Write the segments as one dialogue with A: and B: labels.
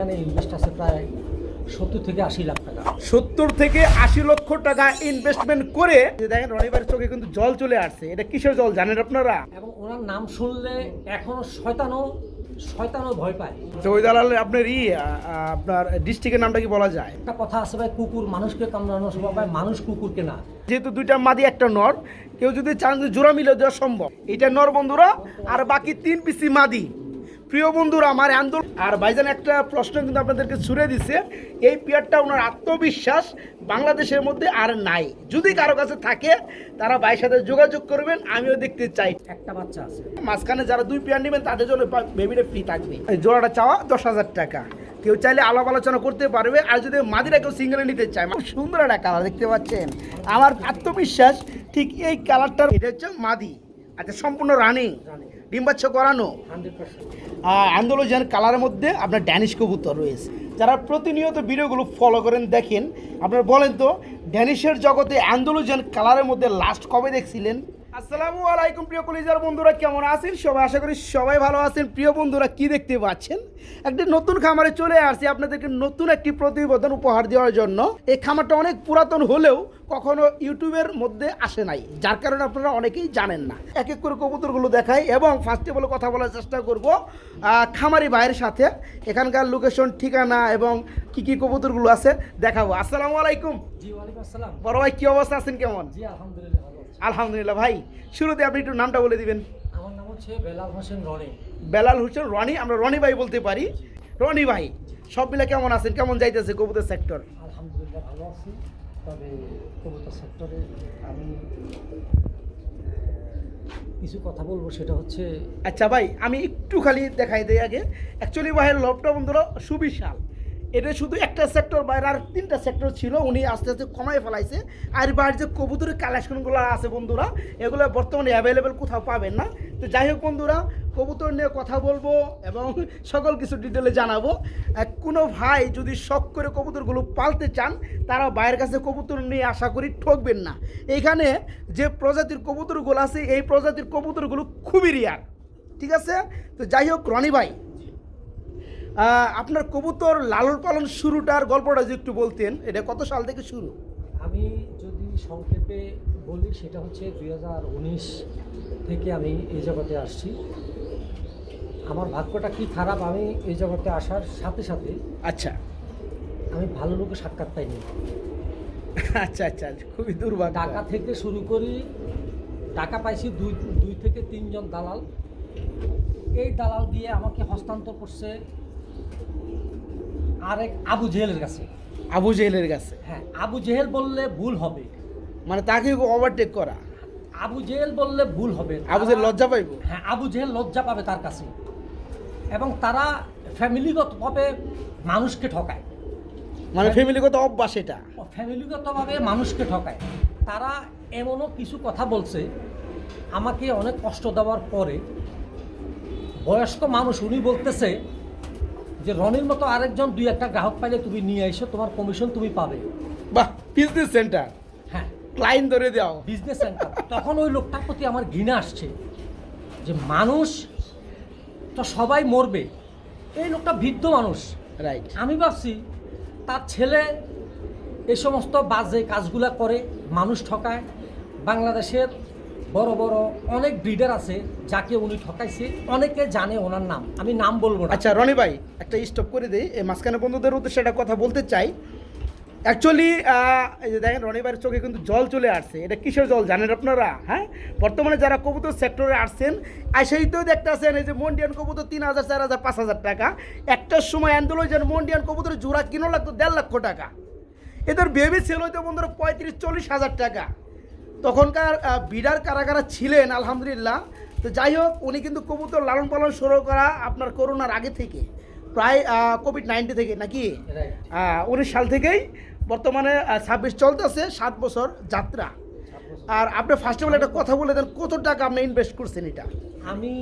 A: এখানে ইনভেস্ট আছে প্রায় 70 থেকে 80 লাখ টাকা।
B: 70 থেকে 80 লক্ষ টাকা ইনভেস্টমেন্ট করে দেখেন রনিবার চোখে কিন্তু জল চলে আসছে। এটা কিসের জল জানেন আপনারা?
A: এবং ওনার নাম শুনলে এখনো শয়তানও ভয় পায়।
B: তো ওই দালাল আপনার আপনার ডিস্ট্রিক্টের নামটা কি বলা যায়?
A: একটা কথা আছে ভাই, কুকুর মানুষকে কামড়ানোর স্বভাব পায়, মানুষ কুকুরকে না।
B: যেহেতু দুইটা মাদি একটা নর, কেউ যদি চান যে জোড়া মিলে দেওয়া সম্ভব। এটা নর বন্ধুরা, আর বাকি 3 পিসি মাদি। প্রিয় বন্ধুরা, আমার আন্দোলন আর ভাইজান একটা প্রশ্ন কিন্তু আপনাদেরকে ছুড়ে দিচ্ছে। এই পেয়ারটা ওনার আত্মবিশ্বাস বাংলাদেশের মধ্যে আর নাই। যদি কারো কাছে থাকে তারা ভাইয়ের সাথে যোগাযোগ করবেন, আমিও দেখতে চাই।
A: একটা বাচ্চা আছে
B: মাঝখানে যারা 2 পেয়ার নেবেন তাদের জন্য বেবিটা ফ্রি থাকবে। এই জোড়াটা চাওয়া 10,000 টাকা। কেউ চাইলে আলাপ আলোচনা করতে পারবে। আর যদি মাদিরা কেউ সিঙ্গেলে নিতে চায়, খুব সুন্দর একটা কালার দেখতে পাচ্ছেন। আমার আত্মবিশ্বাস ঠিক এই কালারটার। এটা হচ্ছে মাদি। আচ্ছা, সম্পূর্ণ রানিং, ডিম বাচ্চা করানো
A: 100%।
B: আন্দোলন কালারের মধ্যে আপনার ড্যানিশ কবুতর রয়েছে। যারা প্রতিনিয়ত ভিডিওগুলো ফলো করেন দেখেন, আপনারা বলেন তো ড্যানিশের জগতে আন্দোলন কালারের মধ্যে লাস্ট কবে দেখছিলেন? আসসালামু আলাইকুম প্রিয় কলিজার বন্ধুরা, কেমন আছেন সবাই? আশা করি সবাই ভালো আছেন। প্রিয় বন্ধুরা, কি দেখতে পাচ্ছেন? একটি নতুন খামারে চলে আসছি আপনাদেরকে নতুন একটি প্রতিবেদন উপহার দেওয়ার জন্য। এই খামারটা অনেক পুরাতন হলেও কখনো ইউটিউবের মধ্যে আসে নাই, যার কারণে আপনারা অনেকেই জানেন না। এক এক করে কবুতরগুলো দেখাই এবং ফার্স্টে বলে কথা বলার চেষ্টা করব খামারি ভাইয়ের সাথে। এখানকার লোকেশন, ঠিকানা এবং কি কি কবুতরগুলো আছে দেখাবো। আসসালামু আলাইকুম।
A: জি, ওয়ালাইকুম আসসালাম।
B: বড় ভাই, কি অবস্থা আছেন? কেমন?
A: জি, আলহামদুলিল্লাহ ভালো আছি।
B: আলহামদুলিল্লাহ। ভাই, শুরুতে আপনি একটু নামটা বলে দিবেন।
A: আমার নাম হচ্ছে বেলাল হোসেন রনি।
B: বেলাল হোসেন রনি, আমরা রনি ভাই বলতে পারি। রনি ভাই, সব মিলে কেমন আছেন? কেমন যাইতেছে কবুতর সেক্টর?
A: আলহামদুলিল্লাহ ভালো আছি। তবে কবুতর সেক্টরে আমি কিছু কথা বলবো, সেটা হচ্ছে
B: আচ্ছা ভাই, আমি একটু খালি দেখাই দিই আগে। অ্যাকচুয়ালি ভাইয়ের লবটা বন্ধুরা সুবিশাল। এটা শুধু একটা সেক্টর, বাইরে আর 3টা সেক্টর ছিল, উনি আস্তে আস্তে কমাই ফেলাইছে। আর বাইরে যে কবুতরের কালেকশনগুলো আছে বন্ধুরা, এগুলো বর্তমানে অ্যাভেলেবেল কোথাও পাবেন না। তো যাই হোক বন্ধুরা, কবুতর নিয়ে কথা বলবো এবং সকল কিছু ডিটেলে জানাবো। কোনো ভাই যদি শখ করে কবুতরগুলো পালতে চান, তারা বাইরের কাছে কবুতর নিয়ে আশা করি ঠকবেন না। এইখানে যে প্রজাতির কবুতরগুলো আছে, এই প্রজাতির কবুতরগুলো খুবই রেয়ার। ঠিক আছে? তো যাই হোক রনি ভাই, আপনার কবুতর লালন পালন শুরুটার গল্পটা যদি একটু বলতেন, এটা কত সাল থেকে শুরু?
A: আমি যদি সংক্ষেপে বলি, সেটা হচ্ছে 2019 থেকে আমি এই জগতে আসছি। আমার ভাগ্যটা কি খারাপ, আমি এই জগতে আসার সাথে সাথে
B: আচ্ছা
A: আমি ভালো লোকের সাক্ষাৎ পাইনি।
B: আচ্ছা আচ্ছা, খুবই দুর্ভাগ্য।
A: টাকা থেকে শুরু করি, টাকা পাইছি দুই থেকে 3 জন দালাল। এই দালাল দিয়ে আমাকে হস্তান্তর করছে আরেক আবু জেহেলের কাছে।
B: আবু জেহেলের কাছে?
A: হ্যাঁ, আবু জেহেল বললে ভুল হবে,
B: মানে তাকে ওভারটেক করা।
A: আবু জেহেল বললে ভুল হবে।
B: আবু জেহেল লজ্জা পাইব?
A: হ্যাঁ, আবু জেহেল লজ্জা পাবে তার কাছে। এবং তারা ফ্যামিলিগতভাবে মানুষকে ঠকায়।
B: মানে ফ্যামিলিগত অভ্যাস এটা?
A: ফ্যামিলিগতভাবে মানুষকে ঠকায়। তারা এমনও কিছু কথা বলছে আমাকে অনেক কষ্ট দেওয়ার পরে। বয়স্ক মানুষ, উনি বলতেছে যে রনির মতো আরেকজন 2-1টা গ্রাহক পাইলে তুমি নিয়ে এসো, তোমার কমিশন তুমি পাবে।
B: বাহ, বিজনেস সেন্টার।
A: হ্যাঁ,
B: ক্লায়েন্ট ধরে দাও,
A: বিজনেস সেন্টার। তখন ওই লোকটার প্রতি আমার ঘৃণা আসছে যে মানুষ তো সবাই মরবে, এই লোকটা বৃদ্ধ মানুষ।
B: রাইট।
A: আমি ভাবছি তার ছেলে এই সমস্ত বাজে কাজগুলা করে, মানুষ ঠকায়। বাংলাদেশের বড় বড় অনেক ব্রিডার আছে যাকে উনি ঠকাইছে, অনেকে জানে ওনার নাম, আমি নাম বলবো না।
B: আচ্ছা রনি ভাই, একটা স্টপ করে দিই। এই মাঝখানে বন্ধুদের উদ্দেশ্যে একটা কথা বলতে চাই। অ্যাকচুয়ালি এই যে দেখেন রনি ভাইয়ের চোখে কিন্তু জল চলে আসছে। এটা কিসের জল জানেন আপনারা? হ্যাঁ, বর্তমানে যারা কবুতর সেক্টরে আসছেন, সেই তো দেখতেছেন এই যে মন্ডিয়ান কবুতর 3,000, 4,000, 5,000 টাকা। একটার সময় আন্দোলন মন্ডিয়ান কবুতরের জোড়া কিনো লাগতো 1.5 লক্ষ টাকা। এদের বেবি সেল হইতো বন্ধুরা 35-40 হাজার টাকা। তখনকার বিডার কারা কারা ছিলেন আলহামদুলিল্লাহ। তো যাই হোক, উনি কিন্তু কবুতর লালন পালন শুরু করা আপনার করোনার আগে থেকে, প্রায় কোভিড-19 থেকে নাকি 19 সাল থেকেই বর্তমানে 26 চলতেছে, 7 বছর যাত্রা। আর আপনি ফার্স্ট অফ অল একটা কথা বলে দেন, কত টাকা আপনি ইনভেস্ট করছেন এটা?
A: আমি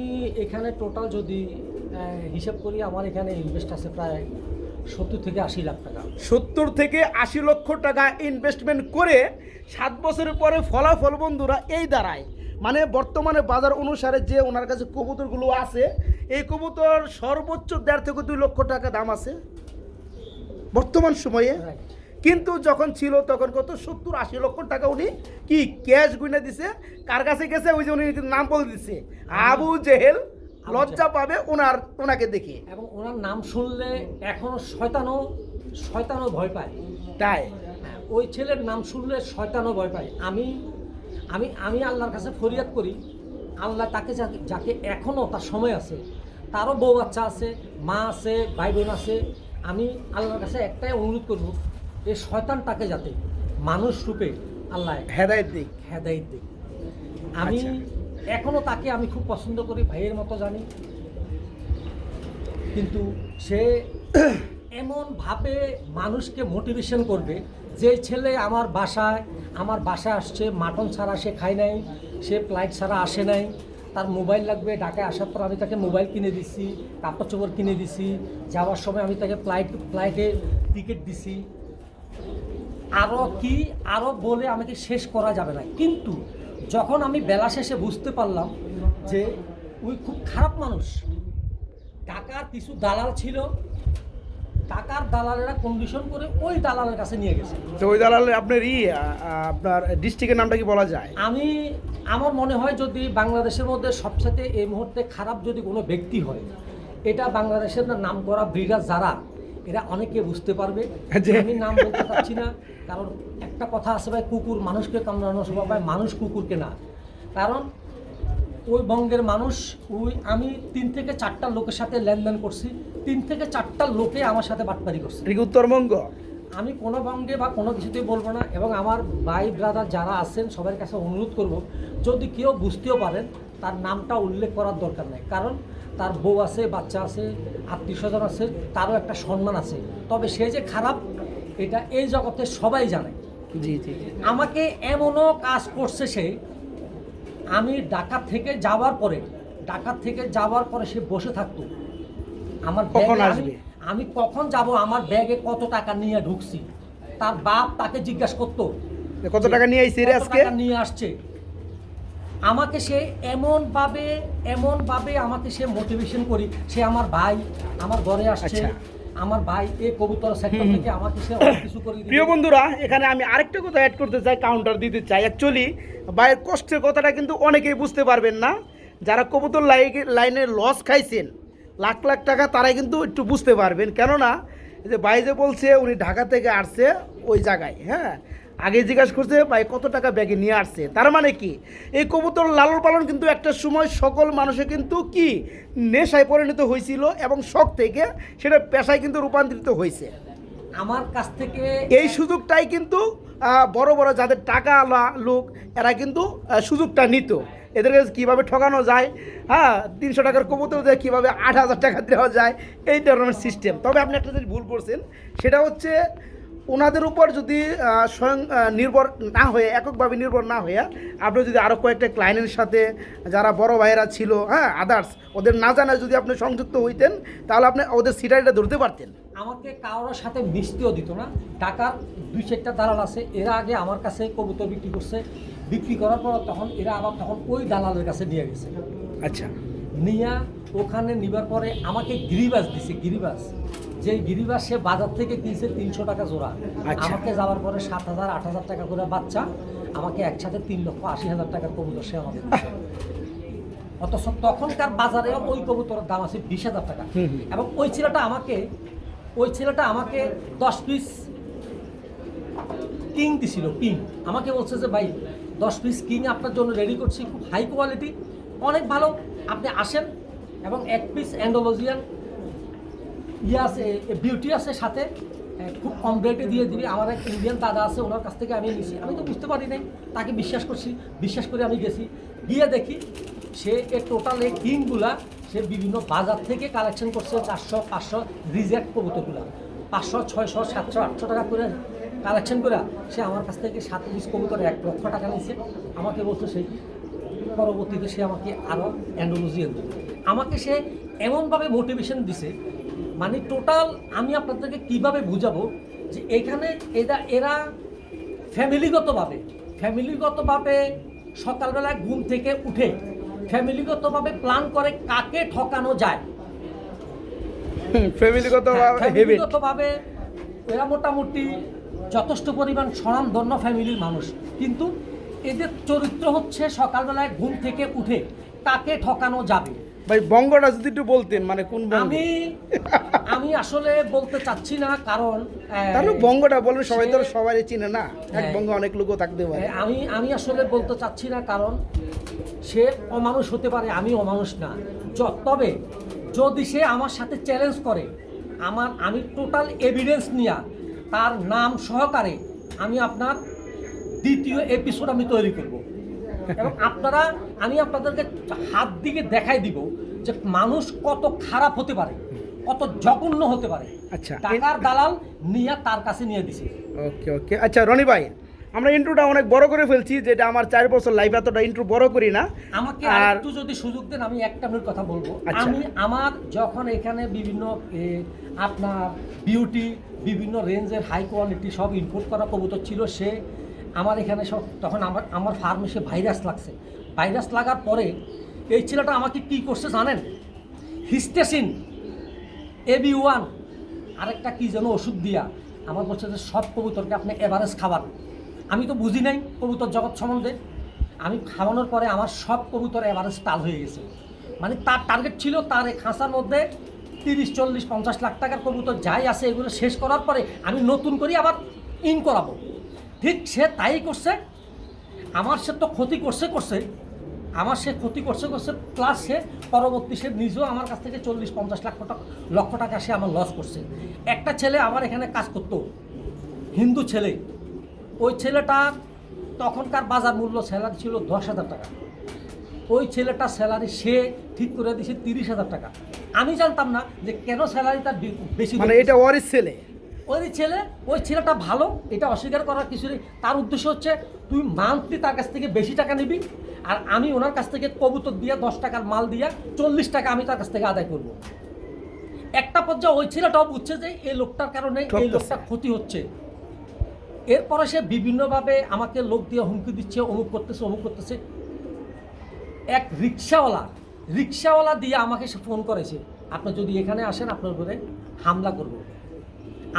A: এখানে টোটাল যদি হিসাব করি, আমার এখানে ইনভেস্ট আছে প্রায় 70 থেকে 80 লাখ টাকা।
B: 70 থেকে 80 লক্ষ টাকা ইনভেস্টমেন্ট করে 7 বছরের পরে ফলাফল বন্ধুরা এই দাঁড়ায়। মানে বর্তমানে বাজার অনুসারে যে ওনার কাছে কবুতরগুলো আছে, এই কবুতর সর্বোচ্চ 1.5 থেকে 2 লক্ষ টাকা দাম আছে। বর্তমান সময়ে।
A: Right.
B: কিন্তু যখন ছিল তখন কত 70-80 লক্ষ টাকা উনি কি ক্যাশ গুনে দিছে, কার কাছে গেছে ওই যে উনি নাম বলে দিচ্ছে আবু জেহেল, লজ্জা পাবে ওনাকে দেখে।
A: এবং ওনার নাম শুনলে এখনো শয়তানও ভয় পায়।
B: তাই
A: হ্যাঁ, ওই ছেলের নাম শুনলে শয়তানও ভয় পায়। আমি আমি আমি আল্লাহর কাছে ফরিয়াদ করি, আল্লাহ তাকে যাকে এখনও তার সময় আছে, তারও বউ বাচ্চা আছে, মা আছে, ভাই বোন আছে, আমি আল্লাহর কাছে একটাই অনুরোধ করব, এই শয়তানটাকে যাতে মানুষ রূপে আল্লাহ
B: হেদায়েত দিক।
A: দিক। আমি
B: আচ্ছা।
A: এখনও তাকে আমি খুব পছন্দ করি, ভাইয়ের মতো জানি, কিন্তু সে এমনভাবে মানুষকে মোটিভেশন করবে, যে ছেলে আমার বাসায় আসছে, মাটন ছাড়া সে খায় নাই, সে ফ্লাইট ছাড়া আসে নাই, তার মোবাইল লাগবে, ঢাকায় আসার পর আমি তাকে মোবাইল কিনে দিছি, কাপড় চোপড় কিনে দিছি, যাওয়ার সময় আমি তাকে ফ্লাইটে টিকিট দিছি, আরও বলে আমাকে শেষ করা যাবে না। কিন্তু যখন আমি বেলা শেষে বুঝতে পারলাম যে ওই খুব খারাপ মানুষ, টাকার কিছু দালাল ছিল, টাকার দালালেরা কন্ডিশন করে ওই দালালের কাছে নিয়ে গেছে।
B: তো ওই দালালের আপনার আপনার ডিস্ট্রিক্টের নামটা কি বলা যায়?
A: আমার মনে হয় যদি বাংলাদেশের মধ্যে সবচেয়ে এই মুহূর্তে খারাপ যদি কোনো ব্যক্তি হয়, এটা বাংলাদেশের নাম করা ব্রিগার যারা, এরা অনেকে বুঝতে পারবে। আমি নাম বলতে পারছি না, কারণ একটা কথা আছে ভাই, কুকুর মানুষকে কামড়ানো স্বভাব, ভাই মানুষ কুকুরকে না। কারণ ওই বঙ্গের মানুষ, আমি 3 থেকে 4টা লোকের সাথে লেনদেন করছি, 3 থেকে 4টা লোকে আমার সাথে বাটপারি করছে।
B: উত্তরবঙ্গ,
A: আমি কোনো বঙ্গে বা কোনো কিছুতেই বলবো না। এবং আমার ভাই ব্রাদার যারা আছেন সবার কাছে অনুরোধ করব, যদি কেউ বুঝতেও পারেন, তার নামটা উল্লেখ করার দরকার নেই, কারণ তার বউ আছে, বাচ্চা আছে, আত্মীয় স্বজন আছে, তারও একটা সম্মান আছে। তবে সে যে খারাপ, এটা এই জগতে সবাই জানে।
B: জি জি।
A: আমাকে এমনও কাজ করছে সে, আমি ঢাকা থেকে যাওয়ার পরে সে বসে থাকতো আমার
B: কখন
A: ব্যাগে,
B: আসবে,
A: আমি কখন যাব, আমার ব্যাগে কত টাকা নিয়ে ঢুকছি, তার বাপ তাকে জিজ্ঞাসা করতো
B: কত টাকা নিয়ে আইছি রে আজকে,
A: নিয়ে আসছে। আমাকে সে এমনভাবে আমাকে সে মোটিভেশন করি, সে আমার ভাই, আমার ঘরে আসছে, আমার ভাই এই কবুতর সেক্টর থেকে আমাকে সে অনেক কিছু করে দিবে।
B: প্রিয় বন্ধুরা, এখানে আমি আরেকটা কথা অ্যাড করতে চাই, কাউন্টার দিতে চাই। অ্যাকচুয়ালি ভাইয়ের কষ্টের কথাটা কিন্তু অনেকেই বুঝতে পারবেন না, যারা কবুতর লাইনে লস খাইছেন লাখ লাখ টাকা, তারাই কিন্তু একটু বুঝতে পারবেন। কেননা যে ভাই যে বলছে উনি ঢাকা থেকে আসছে ওই জায়গায়, হ্যাঁ, আগে জিজ্ঞাসা করছে ভাই কত টাকা ব্যাগে নিয়ে আসছে। তার মানে কি, এই কবুতর লালন পালন কিন্তু একটা সময় সকল মানুষের কিন্তু কি নেশায় পরিণত হয়েছিল, এবং শখ থেকে সেটা পেশায় কিন্তু রূপান্তরিত হয়েছে।
A: আমার কাছ থেকে
B: এই সুযোগটাই কিন্তু বড় বড় যাদের টাকাওয়ালা লোক, এরা কিন্তু সুযোগটা নিত। এদেরকে কীভাবে ঠকানো যায়, হ্যাঁ, 300 টাকার কবুতর দিয়ে কীভাবে 8,000 টাকা দেওয়া যায়, এই ধরনের সিস্টেম। তবে আপনি একটা জিনিস ভুল করছেন, সেটা হচ্ছে ওনাদের উপর যদি স্বয়ং নির্ভর না হয়ে, এককভাবে নির্ভর না হয়ে, আপনি যদি আরও কয়েকটা ক্লায়েন্টের সাথে যারা বড় ভাইয়েরা ছিল, হ্যাঁ, আদার্স, ওদের না জানায় যদি আপনি সংযুক্ত হইতেন, তাহলে আপনি ওদের সিটারিটা ধরতে পারতেন।
A: আমাকে কারোর সাথে মিশতেও দিত না। ঢাকার 2-4টা দালাল আছে, এরা আগে আমার কাছে কবুতর বিক্রি করছে, বিক্রি করার পর এরা আবার ওই দালালের কাছে নিয়ে গেছে।
B: আচ্ছা,
A: নিয়ে ওখানে নিবার পরে আমাকে গিরিবাস দিছে, গিরিবাস, যে গিরিবাস সে বাজার থেকে কিনছে 300 টাকা জোড়া।
B: আচ্ছা।
A: আমাকে যাওয়ার পরে 7,000-8,000 টাকা করে বাচ্চা, আমাকে একসাথে 3,80,000 টাকার কবুতর সে আমাকে দিচ্ছে। অথচ তখনকার বাজারে ওই কবুতরের দাম আছে 20,000 টাকা। এবং ওই ছেলেটা আমাকে 10 পিস কিং দিছিল, কিং। আমাকে বলছে যে ভাই 10 পিস কিং আপনার জন্য রেডি করছি, খুব হাই কোয়ালিটি, অনেক ভালো, আপনি আসেন। এবং 1 পিস অ্যান্ডোলজিয়ান আছে, বিউটি আছে সাথে, খুব কম রেটে দিয়ে দিবি। আমার এক ইন্ডিয়ান দাদা আছে, ওনার কাছ থেকে আমি নিছি। আমি তো বুঝতে পারি নাই, তাকে বিশ্বাস করে আমি গেছি। গিয়ে দেখি সে টোটাল এই কিংগুলা সে বিভিন্ন বাজার থেকে কালেকশন করছে, 400-500 রিজেক্ট কবুতরগুলা, 500, 600, 700, 800 টাকা করে কালেকশন করে সে আমার কাছ থেকে 7 পিস কবুতর 1 লক্ষ টাকা নিয়েছে। আমাকে বলতো সেই পরবর্তীতে সে আমাকে আরও অ্যান্ডোলজিয়ান দেবে। আমাকে সে এমনভাবে মোটিভেশন দিছে, মানে টোটাল আমি আপনাদেরকে কীভাবে বুঝাবো যে এখানে এরা ফ্যামিলিগতভাবে সকালবেলায় ঘুম থেকে উঠে ফ্যামিলিগতভাবে প্ল্যান করে কাকে ঠকানো যায়,
B: ফ্যামিলিগতভাবে
A: এরা মোটামুটি যথেষ্ট পরিমাণ স্বনামধন্য ফ্যামিলির মানুষ, কিন্তু এদের চরিত্র হচ্ছে সকালবেলায় ঘুম থেকে উঠে কাকে ঠকানো যাবে।
B: ভাই বঙ্গটা যদি একটু বলতেন, মানে কোন বঙ্গ?
A: আমি আসলে বলতে চাচ্ছি না, কারণ
B: তাহলে বঙ্গটা বলবেন, সবাই তো সবাই চিনে না, এক
A: হ্যাঁ।
B: বঙ্গ অনেক লোকও থাকতে পারে।
A: আমি আসলে বলতে চাচ্ছি না, কারণ সে অমানুষ হতে পারে, আমি অমানুষ না। তবে যদি সে আমার সাথে চ্যালেঞ্জ করে, আমি টোটাল এভিডেন্স নিয়ে তার নাম সহকারে আমি আপনার দ্বিতীয় এপিসোড আমি তৈরি করব, এবং আমি আপনাদেরকে হাত দিকে দেখাই দিব যে মানুষ কত খারাপ হতে পারে, কত জঘন্য হতে পারে।
B: আচ্ছা,
A: টাকার দালাল নিয়ে তার কাছে নিয়ে দিছে।
B: ওকে ওকে, আচ্ছা রনি ভাই, আমরা ইন্ট্রোটা অনেক বড় করে ফেলছি, যেটা আমার 4 বছর লাইফ এতটা ইন্ট্রো বড় করি না।
A: আমাকে একটু যদি সুযোগ দেন আমি একটা মিনিট কথা বলবো।
B: আচ্ছা।
A: আমার যখন এখানে বিভিন্ন আপনার বিউটি, বিভিন্ন রেঞ্জের হাই কোয়ালিটি সব ইম্পোর্ট করা কবুতর ছিল, সে আমার এখানে সব তখন আমার ফার্মে সে ভাইরাস লাগছে। ভাইরাস লাগার পরে এই ছেলেটা আমাকে কি করছে জানেন? হিস্টেসিন AB1 আরেকটা কি যেন ওষুধ দিয়া আমার বলছে যে সব কবুতরকে আপনি এভারেজ খাবার। আমি তো বুঝি নাই কবুতর জগৎ সম্বন্ধে। আমি খাওয়ানোর পরে আমার সব কবুতর এভারেজ টাল হয়ে গেছে। মানে তার টার্গেট ছিল তার এই খাঁচার মধ্যে 30, 40, 50 লাখ টাকার কবুতর যাই আছে এগুলো শেষ করার পরে আমি নতুন করে আবার ইন করাবো। ঠিক সে তাই করছে। আমার সে তো ক্ষতি করছে প্লাস সে পরবর্তী সে নিজেও আমার কাছ থেকে 40-50 লক্ষ টাকা সে আমার লস করছে। একটা ছেলে আমার এখানে কাজ করতো, হিন্দু ছেলে। ওই ছেলেটা তখনকার বাজার মূল্য স্যালারি ছিল 10,000 টাকা। ওই ছেলেটা স্যালারি সে ঠিক করে দিয়েছে 30,000 টাকা। আমি জানতাম না যে কেন স্যালারি তার বেশি,
B: মানে এটা ওরই ছেলে।
A: ওই ছেলেটা ভালো, এটা অস্বীকার করার কিছু নেই। তার উদ্দেশ্য হচ্ছে তুই মান্থলি তার কাছ থেকে বেশি টাকা নিবি, আর আমি ওনার কাছ থেকে কবুতর দিয়া 10 টাকার মাল দিয়া 40 টাকা আমি তার কাছ থেকে আদায় করব। একটা পর্যায়ে ওই ছেলেটাও বুঝছে যে এই লোকটার কারণে এই লোকটা ক্ষতি হচ্ছে। এরপরে সে বিভিন্নভাবে আমাকে লোক দিয়ে হুমকি দিচ্ছে, অমুক করতেছে। এক রিক্সাওয়ালা দিয়ে আমাকে সে ফোন করেছে, আপনি যদি এখানে আসেন আপনার উপরে হামলা করব।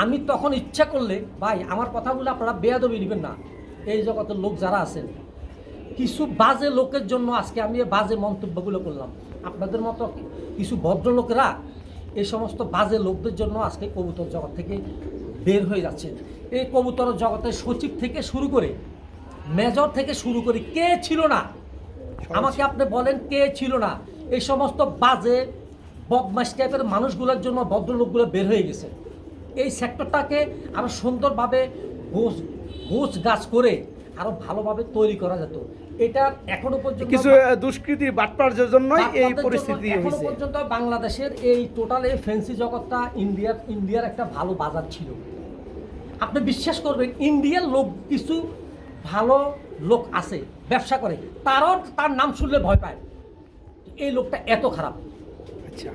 A: আমি তখন ইচ্ছা করলে, ভাই আমার কথাগুলো আপনারা বেয়াদবি নেবেন না, এই জগতের লোক যারা আছেন, কিছু বাজে লোকের জন্য আজকে আমি এই বাজে মন্তব্যগুলো করলাম। আপনাদের মতো কিছু ভদ্রলোকেরা এই সমস্ত বাজে লোকদের জন্য আজকে কবুতর জগৎ থেকে বের হয়ে যাচ্ছে। এই কবুতর জগতের সচিব থেকে শুরু করে, মেজর থেকে শুরু করে কে ছিল না? আমাকে আপনি বলেন কে ছিল না? এই সমস্ত বাজে বদমাশ টাইপের মানুষগুলোর জন্য ভদ্রলোকগুলো বের হয়ে গেছে। এই সেক্টরটাকে আরও সুন্দরভাবে গোছ গাছ করে আরও ভালোভাবে তৈরি করা যেত। এটা এখনো পর্যন্ত
B: কিছু দুষ্কৃতি বাটপাড়ের জন্যই এই পরিস্থিতি
A: এখনো
B: হয়েছে।
A: পর্যন্ত বাংলাদেশের এই টোটাল এই ফ্যান্সি জগৎটা ইন্ডিয়ার একটা ভালো বাজার ছিল। আপনি বিশ্বাস করবেন, ইন্ডিয়ার লোক কিছু ভালো লোক আছে ব্যবসা করে, তার নাম শুনলে ভয় পায়, এই লোকটা এত খারাপ।
B: আচ্ছা,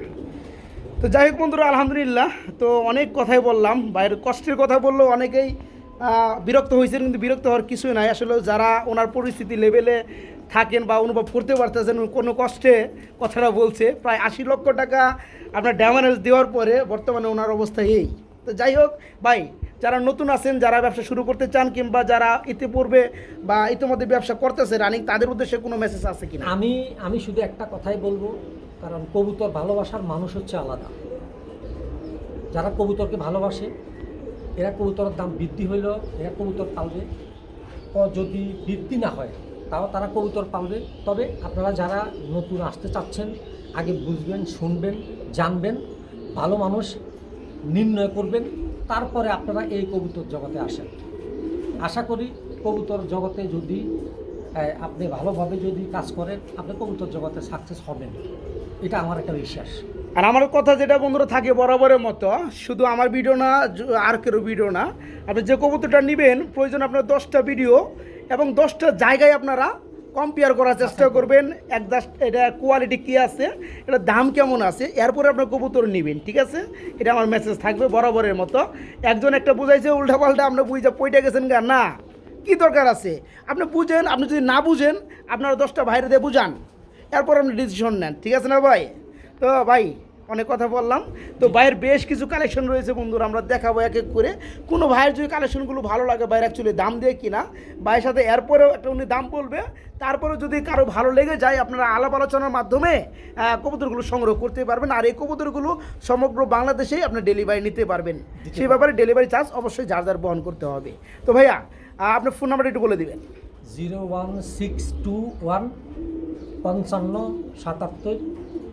B: তো যাই হোক বন্ধুরা, আলহামদুলিল্লাহ, তো অনেক কথাই বললাম, বাইরের কষ্টের কথা বললেও অনেকেই বিরক্ত হয়েছেন, কিন্তু বিরক্ত হওয়ার কিছুই নাই। আসলে যারা ওনার পরিস্থিতি লেভেলে থাকেন বা অনুভব করতে পারতেছেন কোনো কষ্টে কথাটা বলছে, প্রায় 80 লক্ষ টাকা আপনার ড্যামেজ দেওয়ার পরে বর্তমানে ওনার অবস্থা এই। তো যাই হোক ভাই, যারা নতুন আছেন, যারা ব্যবসা শুরু করতে চান, কিংবা যারা ইতিপূর্বে বা ইতিমধ্যে ব্যবসা করতেছে রানিং, তাদের উদ্দেশ্যে কোনো মেসেজ আছে কিনা?
A: আমি শুধু একটা কথাই বলবো, কারণ কবুতর ভালোবাসার মানুষ হচ্ছে আলাদা। যারা কবুতরকে ভালোবাসে এরা কবুতরের দাম বৃদ্ধি হইল এরা কবুতর পালবে, যদি বৃদ্ধি না হয় তাও তারা কবুতর পালবে। তবে আপনারা যারা নতুন আসতে চাচ্ছেন, আগে বুঝবেন, শুনবেন, জানবেন, ভালো মানুষ নির্ণয় করবেন, তারপরে আপনারা এই কবুতর জগতে আসেন। আশা করি কবুতর জগতে যদি আপনি ভালোভাবে যদি কাজ করেন, আপনি কবুতর জগতে সাকসেস হবেন, এটা আমার একটা বিশ্বাস।
B: আর আমার কথা যেটা বন্ধুরা থাকে বরাবরের মতো, শুধু আমার ভিডিও না, আর কেউ ভিডিও না, আপনি যে কবুতরটা নেবেন প্রয়োজন আপনার 10টা ভিডিও এবং 10টা জায়গায় আপনারা কম্পেয়ার করার চেষ্টা করবেন। এটা কোয়ালিটি কী আছে, এটা দাম কেমন আছে, এরপরে আপনার কবুতর নেবেন, ঠিক আছে? এটা আমার মেসেজ থাকবে বরাবরের মতো। একজন একটা বুঝাইছে উল্টাপাল্টা, আপনার বুঝে পয়টা গেছেন গা, না, কী দরকার আছে আপনি বুঝেন। আপনি যদি না বুঝেন আপনারা 10টা বাইরে দিয়ে বুঝান, এরপর আপনি ডিসিশন নেন, ঠিক আছে না ভাই? তো ভাই অনেক কথা বললাম। তো ভাইয়ের বেশ কিছু কালেকশন রয়েছে বন্ধুরা, আমরা দেখাবো এক এক করে। কোনো ভাইয়ের যদি কালেকশনগুলো ভালো লাগে, ভাইয়ের অ্যাকচুয়ালি দাম দিয়ে কিনা, ভাইয়ের সাথে এরপরেও একটা উনি দাম বলবে। তারপরেও যদি কারো ভালো লেগে যায়, আপনারা আলাপ আলোচনার মাধ্যমে কবুতরগুলো সংগ্রহ করতে পারবেন। আর এই কবুতরগুলো সমগ্র বাংলাদেশেই আপনি ডেলিভারি নিতে পারবেন। সেই ব্যাপারে ডেলিভারি চার্জ অবশ্যই যার যার বহন করতে হবে। তো ভাইয়া আপনার ফোন নাম্বারটা একটু বলে দিবেন।
A: 01621 55 77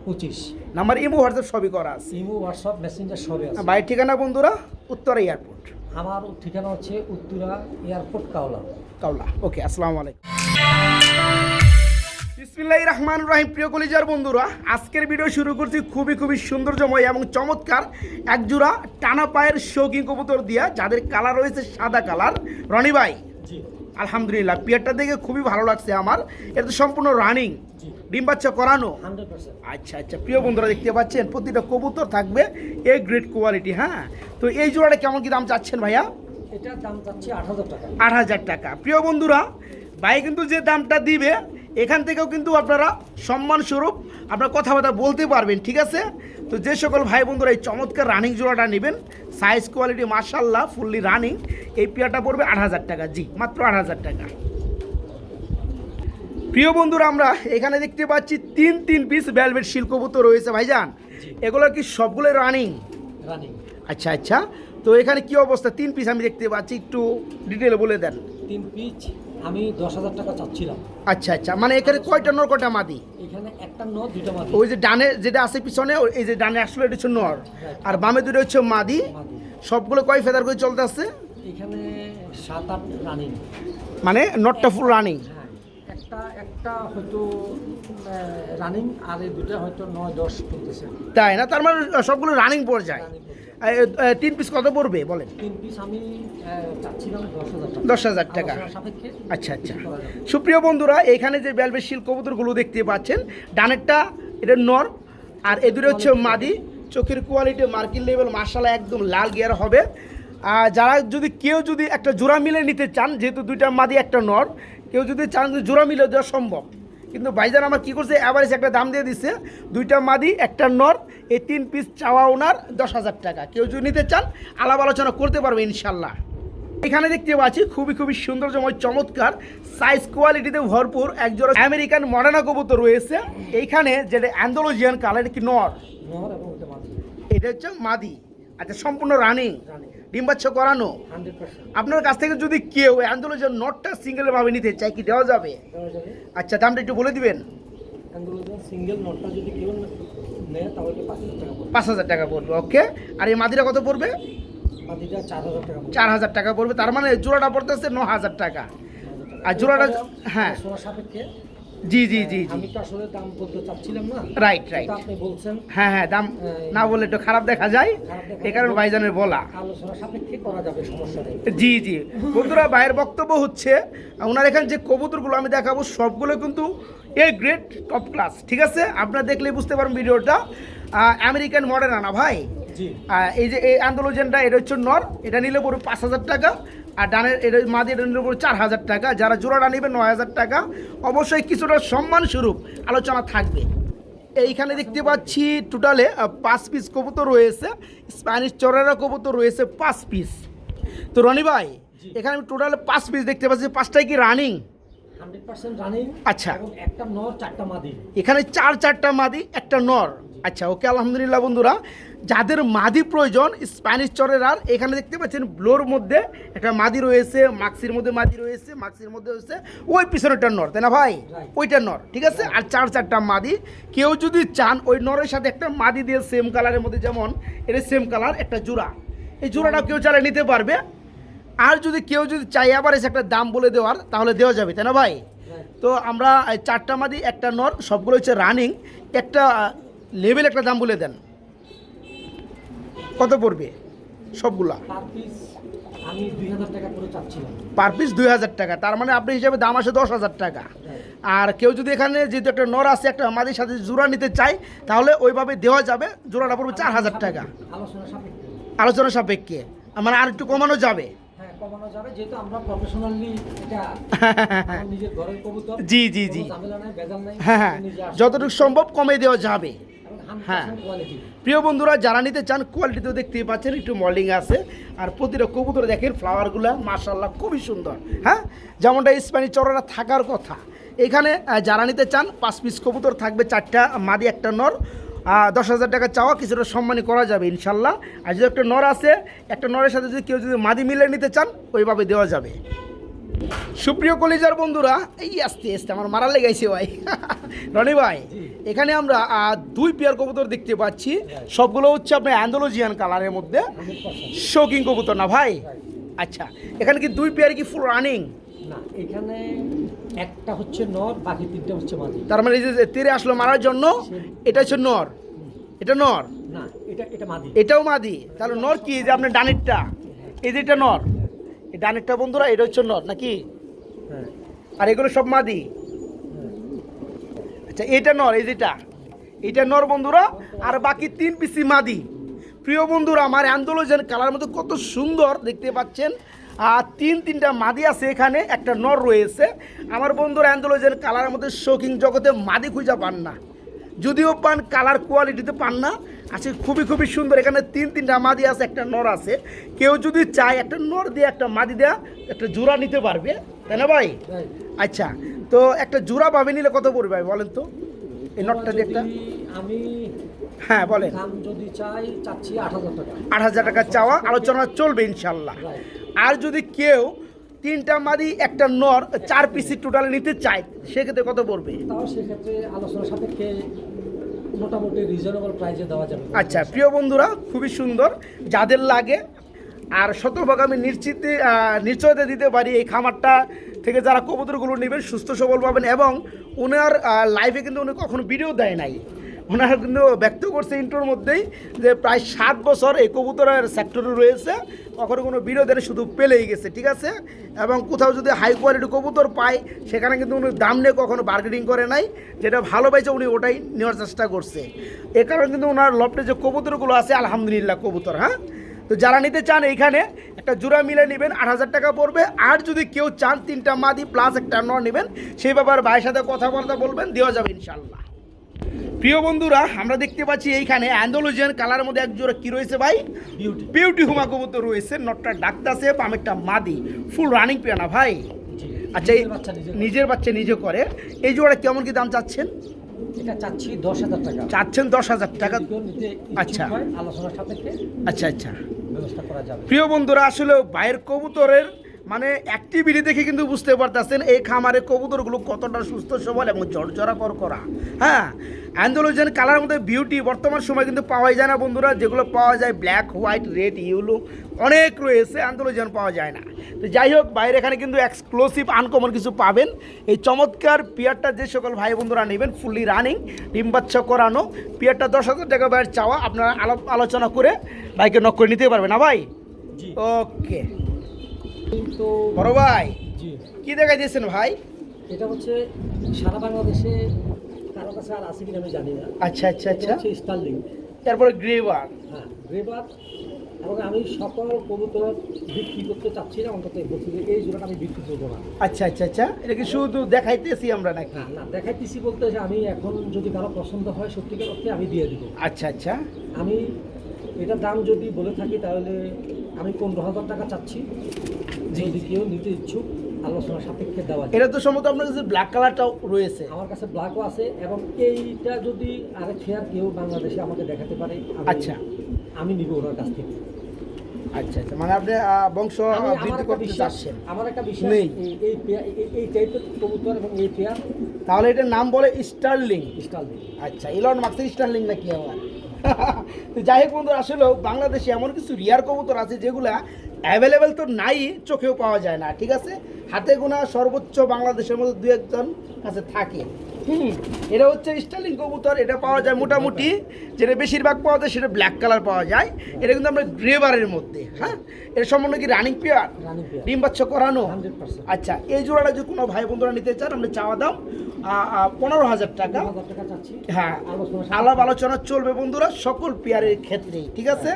A: 25।
B: নাম্বার ইমো হোয়াটসঅ্যাপ সবই করা আছে।
A: ইমো, হোয়াটসঅ্যাপ, মেসেঞ্জার সবই আছে।
B: ভাইয়ের ঠিকানা বন্ধুরা উত্তরা এয়ারপোর্ট।
A: আমার ঠিকানা হচ্ছে উত্তরা এয়ারপোর্ট, কাওলা।
B: ওকে, আসসালামু আলাইকুম। বিসমিল্লাহির রহমানির রহিম। প্রিয় কলিজার বন্ধুরা, আজকের ভিডিও শুরু করছি খুবই সৌন্দর্যময় এবং চমৎকার এক জোড়া টানা পায়ের শৌখিন কবুতর দিয়া, যাদের কালার রয়েছে সাদা কালার। রনি ভাই,
A: জি
B: আলহামদুলিল্লাহ, পেয়ারটা দেখে খুবই ভালো লাগছে আমার। এটা তো সম্পূর্ণ রানিং, ডিম বাচ্চা করানো।
A: 100%।
B: আচ্ছা, প্রিয় বন্ধুরা দেখতে পাচ্ছেন প্রতিটা কবুতর থাকবে এ গ্রেড কোয়ালিটি। হ্যাঁ, তো এই জোড়াটা কেমন কি দাম চাচ্ছেন ভাইয়া?
A: এটার দাম চাচ্ছি 8000 টাকা।
B: 8000 টাকা। প্রিয় বন্ধুরা, ভাই কিন্তু যে দামটা দিবে এখান থেকেও কিন্তু আপনারা সম্মানস্বরূপ আপনার কথাবার্তা বলতে পারবেন, ঠিক আছে? তো যে সকল ভাই বন্ধুরা এই চমৎকার রানিং জোড়াটা নেবেন, সাইজ কোয়ালিটি মাশাআল্লাহ ফুললি রানিং, এই পেয়ারটা পড়বে 8000 টাকা। জি, মাত্র 8000 টাকা। প্রিয় বন্ধুরা, আমরা এখানে দেখতে পাচ্ছি তিন পিস ভেলভেট শিল কবুতর রয়েছে ভাইজান। এগুলো কি সবগুলো রানিং?
A: রানিং।
B: আচ্ছা, তো এখানে কি অবস্থা? 3 পিস আমি দেখতে পাচ্ছি, একটু ডিটেলে বলে দেন।
A: 3 পিস আমি 10000 টাকা চাচ্ছিলাম।
B: আচ্ছা, মানে এখানে কয়টা নর কয়টা মাদি?
A: এখানে একটা নর, দুইটা মাদি।
B: ওই যে ডানে যেটা আছে পিছনে, এই যে ডানে আসলে এটা হচ্ছে নর, আর বামে দুটো হচ্ছে মাদি। সবগুলো কয় ফেদার করে চলতে আছে?
A: এখানে 7-8 রানিং,
B: মানে নটটা ফুল রানিং।
A: একটা হয়তো রানিং, আর এই দুটো হয়তো 9-10 চলতেছে।
B: তাই না? তার মানে সবগুলো রানিং পর্যায়ে। 3 পিস কত পড়বে বলেন?
A: 3 পিস আমি চাচ্ছিলাম 10000 টাকা।
B: 10000 টাকা।
A: আলোচনা সাপেক্ষে।
B: আচ্ছা। সুপ্রিয় বন্ধুরা, এখানে যে ভেলভেট শিল কবুতরগুলো দেখতে পাচ্ছেন, ডানেরটা এটা নর, আর এই দুটো হচ্ছে মাদি। চোখের কোয়ালিটি মার্কিন লেভেল মাশাআল্লাহ, একদম লাল গিয়ার হবে। আর যারা কেউ যদি একটা জোড়া মিলে নিতে চান, যেহেতু দুইটা মাদি একটা নর, কেউ যদি চান জোড়া মিলে দেওয়া সম্ভব, কিন্তু ভাইজান আমার কী করছে, অ্যাভারেজ একটা দাম দিয়ে দিচ্ছে, দুইটা মাদি একটা নর, এই 3 পিস চাওয়া ওনার 10000 টাকা। কেউ যদি নিতে চান আলাপ আলোচনা করতে পারবে ইনশাল্লাহ। এখানে দেখতে পাচ্ছি খুবই সৌন্দর্যময় চমৎকার সাইজ কোয়ালিটিতে ভরপুর একজোড়া আমেরিকান মডার্না কবুতর রয়েছে। এইখানে যেটা অ্যান্ডালুজিয়ান কালার, কি নর?
A: নর এবং এটা মাদি।
B: এটা হচ্ছে মাদি। আচ্ছা, সম্পূর্ণ রানিং, ডিম বাচ্চা করানো।
A: 100%।
B: আপনার কাছ থেকে যদি কেউ অ্যান্ডালুজিয়ান নটটা সিঙ্গেল ভাবে নিতে চায়, কি দেওয়া যাবে? আচ্ছা, দামটা একটু বলে দিবেন।
A: অ্যান্ডালুজিয়ান সিঙ্গেল নটটা যদি কেউ নেয় তাহলে 5000 টাকা পড়বে।
B: 5000 টাকা পড়বে। ওকে, আর এই মাদিটা কত পড়বে?
A: মাদিটা 4000 টাকা পড়বে।
B: 4000 টাকা পড়বে। তার মানে জোড়াটা পড়তেছে 9000 টাকা। আর জোড়াটা, হ্যাঁ,
A: সোনা সাপেক্ষে।
B: জি।
A: আমি তো আসলে দাম বলতে চাচ্ছিলাম না।
B: রাইট।
A: তো আপনি বলছেন।
B: হ্যাঁ, দাম না বললে একটু খারাপ দেখা যায়, এই কারণে ভাইজানের বলা।
A: আলোচনা সাপেক্ষে করা যাবে, সমস্যা নেই।
B: জি। বন্ধুরা, ভাইয়ের বক্তব্য হচ্ছে ওনার এখানে যে কবুতরগুলো আমি দেখাবো সবগুলো কিন্তু এ গ্রেড টপ ক্লাস, ঠিক আছে? আপনারা দেখলেই বুঝতে পারবেন ভিডিওটা। আমেরিকান মডার্ন না ভাই।
A: জি।
B: এই যে এই আন্দোলনটা, এটা হচ্ছে নর, এটা নিলে পড়বে 5000 টাকা। আর ডানের এটা মাদি, এটা নিলে পড়বে 4000 টাকা। যারা জোড়াটা নেবে 9000 টাকা। অবশ্যই কিছুটা সম্মান স্বরূপ আলোচনা থাকবে। এইখানে দেখতে পাচ্ছি টোটালে 5 পিস কবুতর রয়েছে, স্প্যানিশ চরেরা কবুতর রয়েছে 5 পিস। তো রনি ভাই, এখানে আমি টোটালে 5 পিস দেখতে পাচ্ছি, 5টাই কি রানিং?
A: 100% রানিং।
B: আচ্ছা,
A: এবং একটা নর, 4টা মাদি।
B: এখানে 4টা মাদি, একটা নর। আচ্ছা, ওকে, আলহামদুলিল্লাহ। বন্ধুরা, যাদের মাদি প্রয়োজন স্প্যানিশ চরেরার, এখানে দেখতে পাচ্ছেন ব্লোর মধ্যে একটা মাদি রয়েছে, মাক্সির মধ্যে মাদি রয়েছে, মাক্সির মধ্যে রয়েছে ওই পিছনেরটা নর, তাই না ভাই? ওইটা নর, ঠিক আছে? আর 4টা মাদি। কেউ যদি চান ওই নরের সাথে একটা মাদি দিয়ে সেম কালারের মধ্যে, যেমন এটা সেম কালার, একটা জোড়া, এই জোড়াটাও কেউ চাইলে নিতে পারবে। আর যদি কেউ চাই আবার এসে একটা দাম বলে দেওয়ার, তাহলে দেওয়া যাবে, তাই না ভাই? তো আমরা 4টা মাদি, একটা নর, সবগুলো হচ্ছে রানিং। একটা লেভেল একটা দাম বলে দেন, কত পড়বে সবগুলা?
A: পার পিস আমি 2000 টাকা করে চাচ্ছিলাম।
B: পার পিস 2000 টাকা। তার মানে আপনি হিসাবে দাম আসে 10000 টাকা। আর কেউ যদি এখানে যেহেতু একটা নর আছে, একটা মাদির সাথে জোড়া নিতে চাই, তাহলে ওইভাবে দেওয়া যাবে। জোড়াটা পড়বে 4000 টাকা। আলোচনা সাপেক্ষে, মানে আর একটু কমানো যাবে।
A: হ্যাঁ, কমানো যাবে, যেহেতু আমরা প্রফেশনালি এটা নিজের ঘরের কবুতর।
B: জি।
A: ঝামেলা নাই, ভেজাল নাই।
B: হ্যাঁ, যতটুকু সম্ভব কমে দেওয়া যাবে।
A: হ্যাঁ,
B: প্রিয় বন্ধুরা, যারা নিতে চান কোয়ালিটিতেও দেখতেই পাচ্ছেন, একটু মল্ডিং আছে। আর প্রতিটা কবুতর দেখেন ফ্লাওয়ারগুলো মাশাআল্লাহ খুবই সুন্দর। হ্যাঁ, যেমনটা স্প্যানিশ চড়াটা থাকার কথা। এখানে যারা নিতে চান 5 পিস কবুতর থাকবে, 4টা মাদি 1টা নর। 10,000 টাকা চাওয়া, কিছুটা সম্মানী করা যাবে ইনশাল্লাহ। আর যদি একটা নর আছে, একটা নরের সাথে যদি কেউ যদি মাদি মিলে নিতে চান ওইভাবে দেওয়া যাবে। সুপ্রিয় কলিজার বন্ধুরা, এই আস্তে আস্তে আমার মারা লেগেছে ভাই। রনি ভাই, এখানে আমরা 2 পেয়ার কবুতর দেখতে পাচ্ছি। সবগুলো হচ্ছে আপনার অ্যান্ডালুজিয়ান কালারের মধ্যে, শৌকিং কবুতর না ভাই? আচ্ছা, এখানে কি 2 পেয়ার কি ফুল রানিং?
A: না, এখানে একটা হচ্ছে নর, বাকি 3টা হচ্ছে মাদি।
B: তার মানে এই যে তীরে আসলো মারার জন্য, এটা হচ্ছে নর, এটা নর
A: না, এটা মাদি,
B: এটাও মাদি। তাহলে নর কি যে আপনার ডানেরটা, এই যে এটা নর, এই ডানেরটা বন্ধুরা এটা হচ্ছে নর নাকি?
A: হ্যাঁ,
B: আর এগুলো সব মাদি। আচ্ছা, এটা নর, এই যেটা এটা নর বন্ধুরা, আর বাকি 3 পিসি মাদি। প্রিয় বন্ধুরা, আমার অ্যান্ডালুজিয়ান কালার মধ্যে কত সুন্দর দেখতে পাচ্ছেন। আর 3টা মাদি আছে, এখানে একটা নর রয়েছে। আমার বন্ধুরা অ্যান্ডালুজিয়ান কালারের মধ্যে শৌকিং জগতে মাদি খুঁজে পান না, যদিও পান কালার কোয়ালিটিতে পান না। আছে খুবই সুন্দর। এখানে 3টা মাদি আছে, একটা নর আছে। কেউ যদি চায় একটা নর দিয়ে একটা মাদি দেয়া একটা জোড়া নিতে পারবে, তাই না ভাই? আচ্ছা, তো একটা জোড়া ভাবে নিলে কত পড়বে ভাই বলেন তো? এই নটটা দিয়ে একটা,
A: আমি
B: হ্যাঁ বলেন।
A: দাম যদি চাচ্ছি 8,000 টাকা।
B: 8,000 টাকা চাওয়া, আলোচনা চলবে ইনশাল্লাহ। আর যদি কেউ 3টা মাদি একটা নর 4 পিসি টোটাল নিতে চায়, সেক্ষেত্রে কত পড়বে?
A: তাও সেক্ষেত্রে আলোচনা সাপেক্ষে মোটামুটি রিজনেবল প্রাইসে দেওয়া যাবে।
B: আচ্ছা প্রিয় বন্ধুরা, খুবই সুন্দর। যাদের লাগে, আর শতভাগ আমি নিশ্চয়তা দিতে পারি, এই খামারটা থেকে যারা কবুতরগুলো নেবেন সুস্থ সবল পাবেন। এবং ওনার লাইফে কিন্তু উনি কখনো ভিডিও দেয় নাই। ওনারা কিন্তু ব্যক্ত করছে ইন্টোর মধ্যেই যে প্রায় 7 বছর এই কবুতরের সেক্টরে রয়েছে, কখনো কোনো ভিডিও দেয় শুধু পেলেই গেছে, ঠিক আছে? এবং কোথাও যদি হাই কোয়ালিটি কবুতর পায়, সেখানে কিন্তু উনি দাম নিয়ে কখনো বার্গেনিং করে নাই। যেটা ভালো পাইছে উনি ওটাই নেওয়ার চেষ্টা করছে। এ কারণে কিন্তু ওনার লফটে যে কবুতরগুলো আছে আলহামদুলিল্লাহ কবুতর। হ্যাঁ, তো যারা নিতে চান এইখানে একটা জোড়া মিলে নেবেন, 8,000 টাকা পড়বে। আর যদি কেউ চান 3টা মাদি প্লাস একটা নর নেবেন, সেই ব্যাপারে ভাইয়ের সাথে কথাবার্তা বলবেন, দেওয়া যাবে ইনশাল্লাহ। প্রিয় বন্ধুরা, আমরা দেখতে পাচ্ছি এইখানে অ্যান্ডালুজিয়ান কালারের মধ্যে এক জোড়া কি রয়েছে ভাই? বিউটি হুমা কবুতর রয়েছে। নটটা ডাকতাছে, পামেরটা মাদি, ফুল রানিং পেয়া না ভাই? আচ্ছা, নিজের বাচ্চা নিজে করে। এই জোড়া কেমন কি দাম চাচ্ছেন?
A: এটা চাচ্ছি 10,000 টাকা।
B: চাচ্ছেন 10,000 টাকা? আচ্ছা
A: আলোচনার সাপেক্ষে
B: আচ্ছা
A: ব্যবস্থা করা যাবে।
B: প্রিয় বন্ধুরা, আসলে ভাইয়ের কবুতরের মানে অ্যাক্টিভিটি দেখে কিন্তু বুঝতে পারতেছেন এই খামারে কবুতরগুলো কতটা সুস্থ সবল এবং ঝরঝরা করা। হ্যাঁ, অ্যান্ডালুজিয়ান কালার মধ্যে বিউটি বর্তমান সময় কিন্তু পাওয়াই যায় না বন্ধুরা। যেগুলো পাওয়া যায় ব্ল্যাক, হোয়াইট, রেড, ইয়েলো অনেক রয়েছে, অ্যান্ডালুজিয়ান পাওয়া যায় না। তো যাই হোক, বাইরে এখানে কিন্তু এক্সক্লুসিভ আনকমন কিছু পাবেন। এই চমৎকার পেয়ারটা যে সকল ভাই বন্ধুরা নেবেন, ফুললি রানিং, ডিম বাচ্চা করানো পেয়ারটা 10,000 টাকা বাইরের চাওয়া। আপনারা আলোচনা করে বাইকে নক করে নিতে পারবেন না ভাই? ওকে
A: তো
B: বড় ভাই,
A: জি,
B: কি দেখা দিয়েছেন ভাই?
A: এটা হচ্ছে সারা বাংলাদেশে কারো কাছে আর আছে কিনা আমি জানি না।
B: আচ্ছা
A: স্টার্লিং,
B: তারপরে গ্রেভার।
A: হ্যাঁ গ্রেভার। এবং আমি সকল কবুতর বিক্রি করতে চাচ্ছি না, অন্তত বলছি যে এই জোড়াটা আমি বিক্রি করবো না।
B: আচ্ছা এটা কি শুধু দেখাইতেছি আমরা নাকি?
A: না, দেখাইতেছি বলতে যে আমি এখন যদি কারো পছন্দ হয় সত্যিকার অর্থে আমি দিয়ে দিব।
B: আচ্ছা
A: আমি এটার দাম যদি বলে থাকি তাহলে আমি 15,000 টাকা চাচ্ছি। যদি কেউ নিতে ইচ্ছুক আলোচনা সাপেক্ষে দেওয়া যায়।
B: এটা তো সম্ভবত আপনার কাছে ব্ল্যাক কালারটাও রয়েছে।
A: আমার কাছে ব্ল্যাকও আছে, এবং এইটা যদি আরেক ফেয়ার কেউ বাংলাদেশে আমাকে দেখাতে পারে
B: আচ্ছা,
A: আমি নিব ওনার কাছ থেকে।
B: আচ্ছা মানে আপনি বংশ বৃদ্ধি করতে চাচ্ছেন?
A: আমার একটা বিশ্বাস
B: নেই
A: এই টাইপের কবুতর এবং এই পেয়ার।
B: তাহলে এটার নাম বলে স্টার্লিং।
A: স্টার্লিং,
B: আচ্ছা, ইলন মাস্কের স্টার্লিং নাকি আমার? তো যাই হোক বন্ধুরা, আসলে বাংলাদেশে এমন কিছু রিয়ার কবুতর আছে যেগুলা অ্যাভেলেবেল তো নাই, চোখেও পাওয়া যায় না, ঠিক আছে? হাতে গোনা সর্বোচ্চ বাংলাদেশের মধ্যে 2-1 কাছে থাকে। এটা হচ্ছে স্টার্লিং কবুতর। এটা পাওয়া যায় মোটামুটি, যেটা বেশিরভাগ পাওয়া যায় সেটা ব্ল্যাক কালার পাওয়া যায়। এটা কিন্তু আমরা গ্রেভারের মধ্যে। হ্যাঁ, এর সম্বন্ধে কি রানিং পেয়ার, ডিম বাচ্চা করানো?
A: 100%।
B: আচ্ছা, এই জোড়াটা যদি কোনো ভাই বন্ধুরা নিতে চান, আমরা চাওয়া দাম 15,000 টাকা। হ্যাঁ, আলোচনা চলবে বন্ধুরা সকল পেয়ারের ক্ষেত্রেই, ঠিক আছে?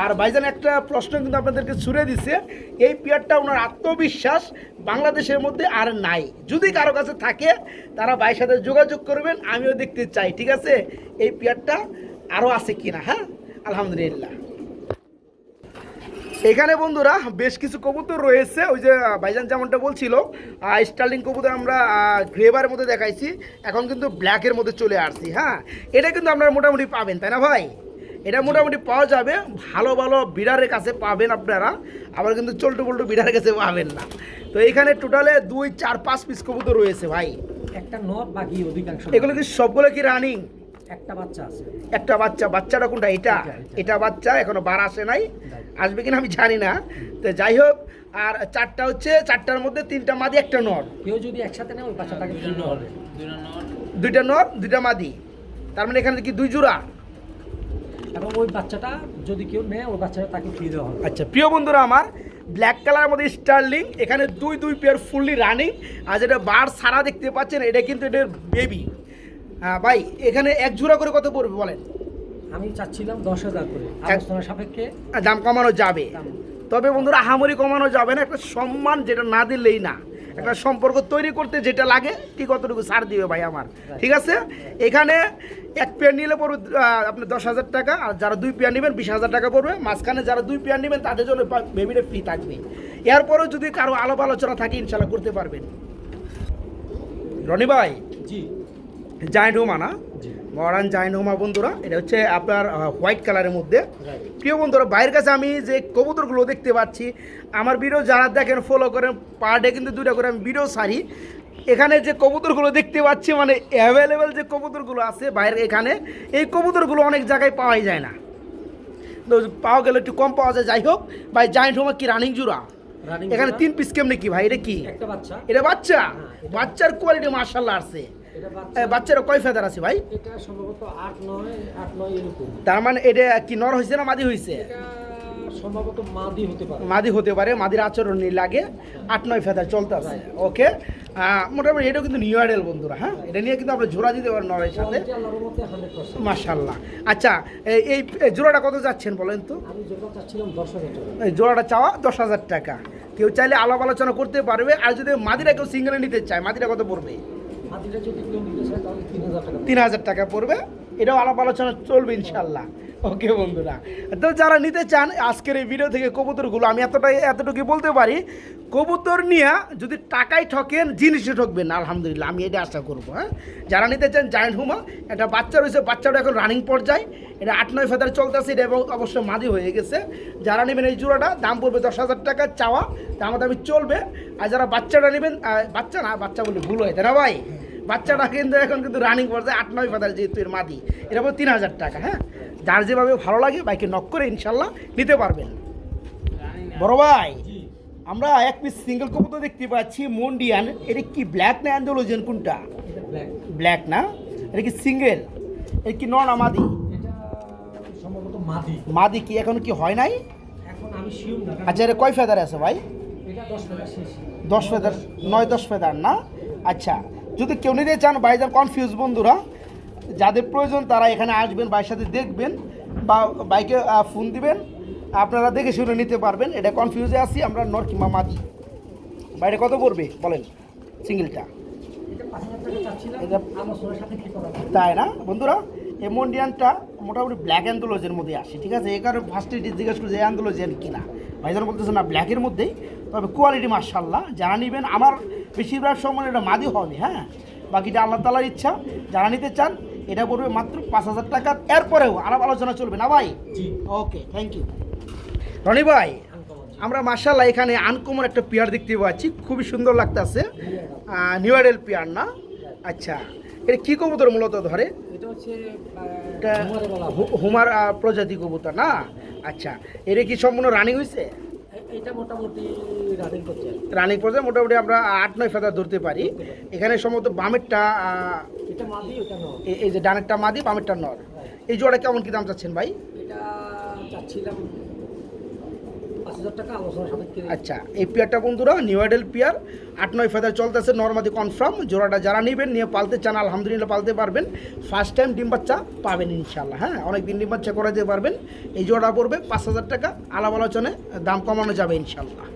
B: আর ভাইজান একটা প্রশ্ন কিন্তু আপনাদেরকে ছুড়ে দিছে, এই পেয়ারটা ওনার আত্মবিশ্বাস বাংলাদেশের মধ্যে আর নাই। যদি কারো কাছে থাকে তারা ভাইয়ের সাথে যোগাযোগ করবেন, আমিও দেখতে চাই, ঠিক আছে? এই পেয়ারটা আরও আছে কিনা, হ্যাঁ আলহামদুলিল্লাহ। এখানে বন্ধুরা বেশ কিছু কবুতর রয়েছে, ওই যে ভাইজান যেমনটা বলছিল স্টার্লিং কবুতর আমরা গ্রেভারের মধ্যে দেখাইছি, এখন কিন্তু ব্ল্যাকের মধ্যে চলে আসছি। হ্যাঁ, এটা কিন্তু আপনারা মোটামুটি পাবেন, তাই না ভাই? এটা মোটামুটি পাওয়া যাবে, ভালো ভালো বিড়ারের কাছে পাবেন আপনারা, আবার কিন্তু চল্টু পল্টু বিড়ারের কাছে পাবেন না। তো এখানে টোটালে 2, 4, 5 পিস কবুতর রয়েছে ভাই।
A: একটা নর, বাকি অধিকাংশ
B: এগুলো কি সবগুলো কি রানিং?
A: একটা বাচ্চা আছে।
B: একটা বাচ্চা, বাচ্চাটা কোনটা? এটা এটা বাচ্চা, এখনো বার আসে নাই, আসবে কিনা আমি জানি না। তো যাই হোক, আর 4টা হচ্ছে, 4টার মধ্যে 3টা মাদি, একটা নর।
A: কেউ যদি একসাথে নেয় ওই বাচ্চাটাকে কিনতে হবে।
B: 2টা নর 2টা মাদি, তার মানে এখানে কি 2 জোড়া।
A: এবং ওই বাচ্চাটা যদি কেউ নেয় ওই বাচ্চাটা তাকে ফ্রি দেওয়া হবে।
B: আচ্ছা প্রিয় বন্ধুরা আমার, ব্ল্যাক কালারের মধ্যে স্টার্লিং, এখানে 2 পেয়ার ফুললি রানিং। আর যেটা বার সারা দেখতে পাচ্ছেন এটা কিন্তু এটার বেবি। হ্যাঁ ভাই, এখানে 1 জোড়া করে কত পড়বে বলেন?
A: আমি চাচ্ছিলাম 10,000 করে, আলোচনার সাপেক্ষে
B: দাম কমানো যাবে।
A: দাম।
B: তবে বন্ধুরা আহামরি কমানো যাবে না, একটা সম্মান যেটা না দিলেই না, একটা সম্পর্ক তৈরি করতে যেটা লাগে ঠিক অতটুকু ছাড় দিবে ভাই আমার, ঠিক আছে? এখানে 1 পেয়ার নিলে পড়বে আপনার 10,000 টাকা, আর যারা 2 পেয়ার নেবেন 20,000 টাকা পড়বে। মাঝখানে যারা 2 পেয়ার নেবেন তাদের জন্য বেবিটা ফ্রি থাকবে। এরপরেও যদি কারো আলাপ আলোচনা থাকে ইনশাল্লাহ করতে পারবেন। রনি ভাই,
A: জি
B: জায়েন্ট হোমা না?
A: জি
B: মডার্ন জায়েন্ট হোমা বন্ধুরা, এটা হচ্ছে আপনার হোয়াইট কালারের মধ্যে।
A: রাইট।
B: প্রিয় বন্ধুরা, বাইরের কাছে আমি যে কবুতরগুলো দেখতে পাচ্ছি, আমার ভিডিও যারা দেখেন ফলো করেন, পার ডে কিন্তু 2টা করে আমি ভিডিও ছাড়ি। এখানে যে কবুতরগুলো দেখতে পাচ্ছি, মানে অ্যাভেলেবেল যে কবুতরগুলো আছে বাইরে, এখানে এই কবুতরগুলো অনেক জায়গায় পাওয়াই যায় না, তো পাওয়া গেলে একটু কম পাওয়া যায়। যাই হোক ভাই, জায়েন্ট হোমা কি রানিং জোড়া?
A: রানিং
B: এখানে
A: জোড়া।
B: 3 পিস কেমনে কি ভাই? এটা কি?
A: একটা বাচ্চা।
B: এটা বাচ্চা?
A: হ্যাঁ,
B: বাচ্চার কোয়ালিটি মাশাআল্লাহ আছে।
A: এটা বাচ্চা।
B: বাচ্চারা কয় ফেদার আছে ভাই?
A: এটা সম্ভবত 8-9 এরকম।
B: তার মানে এটা কি নর হয়েছে না মাদি হয়েছে?
A: এটা সম্ভবত মাদি হতে পারে।
B: মাদি হতে পারে, মাদির আচরণ লাগে। 8-9 ফেদার চলতে আছে, ওকে। মোটামুটি এটাও কিন্তু নিউ আইডেল বন্ধুরা। হ্যাঁ, এটা নিয়ে কিন্তু আমরা জোড়া দিতে পারি নরের সাথে,
A: কোয়ালিটি আল্লাহর রহমতে 100%।
B: মাশাআল্লাহ। আচ্ছা, এই জোড়াটা কত যাচ্ছেন বলেন তো?
A: আমি যেটা চাচ্ছিলাম 10,000 টাকা।
B: এই জোড়াটা চাওয়া 10,000 টাকা। কেউ চাইলে আলাপ আলোচনা করতে পারবে। আর যদি মাদিরা কেউ সিঙ্গেলে নিতে চায়, মাদিরা কত পড়বে?
A: মাদিটা যদি কেউ নিতে চায় তাহলে 3,000 টাকা।
B: 3,000 টাকা পড়বে। এটাও আলাপ আলোচনা চলবে ইনশাল্লাহ, ওকে বন্ধুরা। তো যারা নিতে চান আজকের এই ভিডিও থেকে কবুতরগুলো, আমি এতটুকু বলতে পারি, কবুতর নিয়ে যদি টাকায় ঠকেন জিনিসে ঠকবেন না, আলহামদুলিল্লাহ আমি এটা আশা করবো। হ্যাঁ, যারা নিতে চান জায়েন্ট হোমা, একটা বাচ্চা রয়েছে, বাচ্চাটা এখন রানিং পর্যায়ে, এটা 8-9 ফেদার চলতেছে, এটা এবং অবশ্য মাদি হয়ে গেছে। যারা নেবেন এই জোড়াটা দাম পড়বে 10,000 টাকা চাওয়া, দামাদামি চলবে। আর যারা বাচ্চাটা নেবেন, বাচ্চা বলে ভুল হয় তাই না ভাই, বাচ্চাটা কিন্তু এখন কিন্তু রানিং পর্যায়ে 8-9 ফেদার, যেহেতু এর মাদি, এটা পড়বে 3,000 টাকা। হ্যাঁ, যার যেভাবে ভালো লাগে বাইকে নক করে ইনশাল্লাহ নিতে পারবেন। বড় ভাই,
A: জি,
B: আমরা 1 পিস সিঙ্গেল কবুতর দেখতে পাচ্ছি মন্ডিয়ান, এটা কি ব্ল্যাক না অ্যান্ডোলজিয়ান কোনটা?
A: এটা ব্ল্যাক।
B: ব্ল্যাক না? এটা কি সিঙ্গেল? এটা কি নর না মাদি?
A: এটা সম্ভবত মাদি।
B: মাদি কি এখন কি হয় নাই?
A: এখন আমি শিওর না।
B: আচ্ছা, এটা কয় ফেদার আছে ভাই?
A: এটা 10 টাকা শেষ।
B: 10 ফেদার, 9-10 ফেদার না? আচ্ছা, যদি কেউ নিতে চান, ভাইজান কনফিউজ বন্ধুরা, যাদের প্রয়োজন তারা এখানে আসবেন, ভাইয়ের সাথে দেখবেন বা বাইকে ফোন দিবেন, আপনারা দেখে শুনে নিতে পারবেন। এটা কনফিউজে আছি আমরা, নর কিংবা মাদি। বাইরে কত পড়বে বলেন সিঙ্গেলটা?
A: এটা 5,000 টাকা চাচ্ছিলাম,
B: এটা
A: আলোচনার সাথে কি করা যায়?
B: তাই না বন্ধুরা? এই মন্ডিয়ানটা মোটামুটি ব্ল্যাক অ্যান্ডোলজের মধ্যে আসে, ঠিক আছে? এই কারণে ফার্স্টে জিজ্ঞেস করছে অ্যান্ডোলজিয়ান কিনা, ভাইজান বলতেছে না ব্ল্যাকের মধ্যেই, তবে কোয়ালিটি মাশাআল্লাহ। যারা নেবেন, আমার বেশিরভাগ সময় এটা মাদি হবে। হ্যাঁ, বাকিটা আল্লাহ তাআলার ইচ্ছা। যারা নিতে চান এটা পড়বে মাত্র 5,000 টাকা। এরপরেও আলাপ আলোচনা চলবে না ভাই?
A: জি।
B: ওকে, থ্যাংক ইউ। রনি ভাই,
A: আনকমন।
B: আমরা মাশাআল্লাহ এখানে আনকমন একটা পেয়ার দেখতে পাচ্ছি, খুবই সুন্দর লাগতেছে। নিউ আইডেল পেয়ার না? আচ্ছা, এটা কি কবুতর মূলত ধরে?
A: এটা হচ্ছে
B: এটা
A: হুমারে বলা হয়।
B: হুমার প্রজাতি কবুতর না? আচ্ছা, এটা কি সম্পূর্ণ রানিং হয়েছে?
A: এটা মোটামুটি রানিং করছে।
B: রানিং পর্যায়ে মোটামুটি আমরা 8-9 ফেদার ধরতে পারি। এখানে সম্ভবত বামেরটা,
A: এটা মাদি, ওটা নর।
B: এই যে ডানেরটা মাদি, বামেরটা নর। এই জোড়া কেমন কি দাম চাচ্ছেন ভাই?
A: এটা চাচ্ছিলাম 5,000 টাকা, আলোচনার সাপেক্ষে।
B: আচ্ছা, এই পেয়ারটা বন্ধুরা নিউ আইডেল পেয়ার, 8-9 ফেদার চলতেছে, নর্মাদি কনফার্ম। জোড়াটা যারা নেবেন নিয়ে পালতে চান আলহামদুলিল্লাহ পালতে পারবেন। ফার্স্ট টাইম ডিম বাচ্চা পাবেন ইনশাল্লাহ। হ্যাঁ, অনেকদিন ডিম বাচ্চা করাতে পারবেন। এই জোড়া পড়বে 5,000 টাকা, আলাপ আলোচনায় দাম কমানো যাবে ইনশাল্লাহ।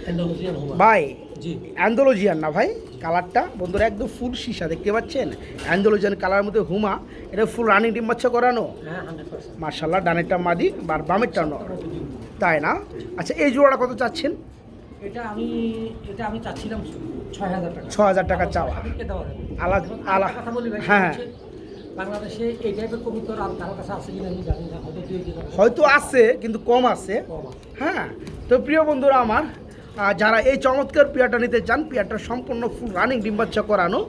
A: অ্যান্ডালুসিয়ান হুমা।
B: ভাই,
A: জি।
B: অ্যান্ডোলজিয়ান না ভাই কালারটা বন্ধুরা একদম ফুল সীসা দেখতে পাচ্ছেন অ্যান্ডোলজিয়ান কালারের মধ্যে হুমা এটা ফুল রানিং ডিম বাচ্চা করানো
A: হ্যাঁ 100%।
B: মার্শাল্লাহ ডানেরটা মাদি আর বামেরটা নর তাই না? আচ্ছা এই জোড়াটা কত চাচ্ছেন?
A: এটা আমি চাচ্ছিলাম ৬,০০০ টাকা।
B: ৬,০০০ টাকা চাওয়া।
A: আপনাকে দেওয়া যাবে।
B: আলা
A: কথা বলি ভাই,
B: হ্যাঁ
A: সেটা হচ্ছে বাংলাদেশে এই টাইপের কবুতর আর কারো কাছে আছে কিনা আমি জানি না, হয়তো কেউ যেটা
B: হয়তো আছে কিন্তু কম আছে।
A: কম আছে।
B: হ্যাঁ তো প্রিয় বন্ধুরা আমার যারা এই চমৎকার পেয়ারটা নিতে চান পেয়ারটা সম্পূর্ণ ফুল রানিং ডিম বাচ্চা করানো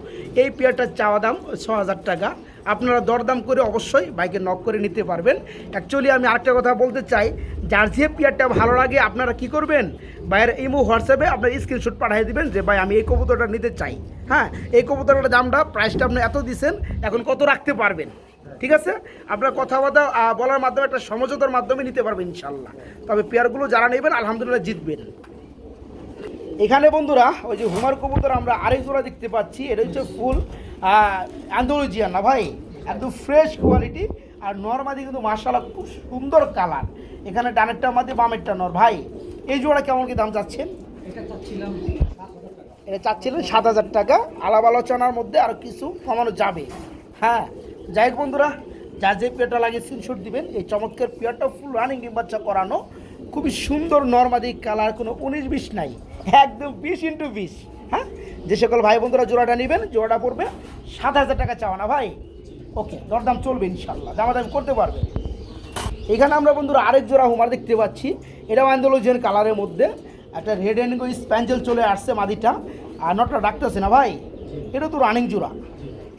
B: এই পেয়ারটার চাওয়া দাম ৬,০০০ টাকা। আপনারা দরদাম করে অবশ্যই বাইকে নক করে নিতে পারবেন। অ্যাকচুয়ালি আমি আরেকটা কথা বলতে চাই যার যে পেয়ারটা ভালো লাগে আপনারা কি করবেন ভাইয়ের ইমো হোয়াটসঅ্যাপে আপনার স্ক্রিনশট পাঠিয়ে দিবেন যে ভাই আমি এই কবুতরটা নিতে চাই। হ্যাঁ এই কবুতরটার দামটা প্রাইসটা আপনি এত দিচ্ছেন এখন কত রাখতে পারবেন ঠিক আছে আপনার কথাবার্তা বলার মাধ্যমে একটা সমঝোতার মাধ্যমে নিতে পারবেন ইনশাল্লাহ। তবে পেয়ারগুলো যারা নেবেন আলহামদুলিল্লাহ জিতবেন। এখানে বন্ধুরা ওই যে হুমার কবুতর আমরা আরেক জোড়া দেখতে পাচ্ছি এটা হচ্ছে ফুল অ্যান্ডোলজিয়ান না ভাই একদম ফ্রেশ কোয়ালিটি আর নরমাদি কিন্তু মাশাআল্লাহ খুব সুন্দর কালার। এখানে ডানেরটা মাদি বামেরটা নর ভাই এই জোড়া কেমন কি দাম চাচ্ছেন?
A: এটা চাচ্ছিলাম ৭,০০০ টাকা।
B: এটা চাচ্ছিলেন ৭,০০০ টাকা আলাপ আলোচনার মধ্যে আর কিছু কমানো যাবে। হ্যাঁ যাই হোক বন্ধুরা যার যে পেয়ারটা লাগে স্ক্রিনশট দিবেন। এই চমৎকার পেয়ারটা ফুল রানিং ডিম বাচ্চা করানো খুবই সুন্দর নরমাদি কালার কোনো ১৯-২০ নাই একদম ২০x২০। হ্যাঁ যে সকল ভাই বন্ধুরা জোড়াটা নেবেন জোড়াটা পড়বে ৭,০০০ টাকা চাওয়া না ভাই। ওকে দরদাম চলবে ইনশাল্লাহ দামাদামি করতে পারবে। এখানে আমরা বন্ধুরা আরেক জোড়া হুমার দেখতে পাচ্ছি এটাও অ্যান্ডোলজিয়ান কালারের মধ্যে একটা রেড অ্যান্ড স্প্যাঞ্জেল চলে আসছে মাদিটা আর নটটা ডাকতেছে না ভাই এটা তো রানিং জোড়া।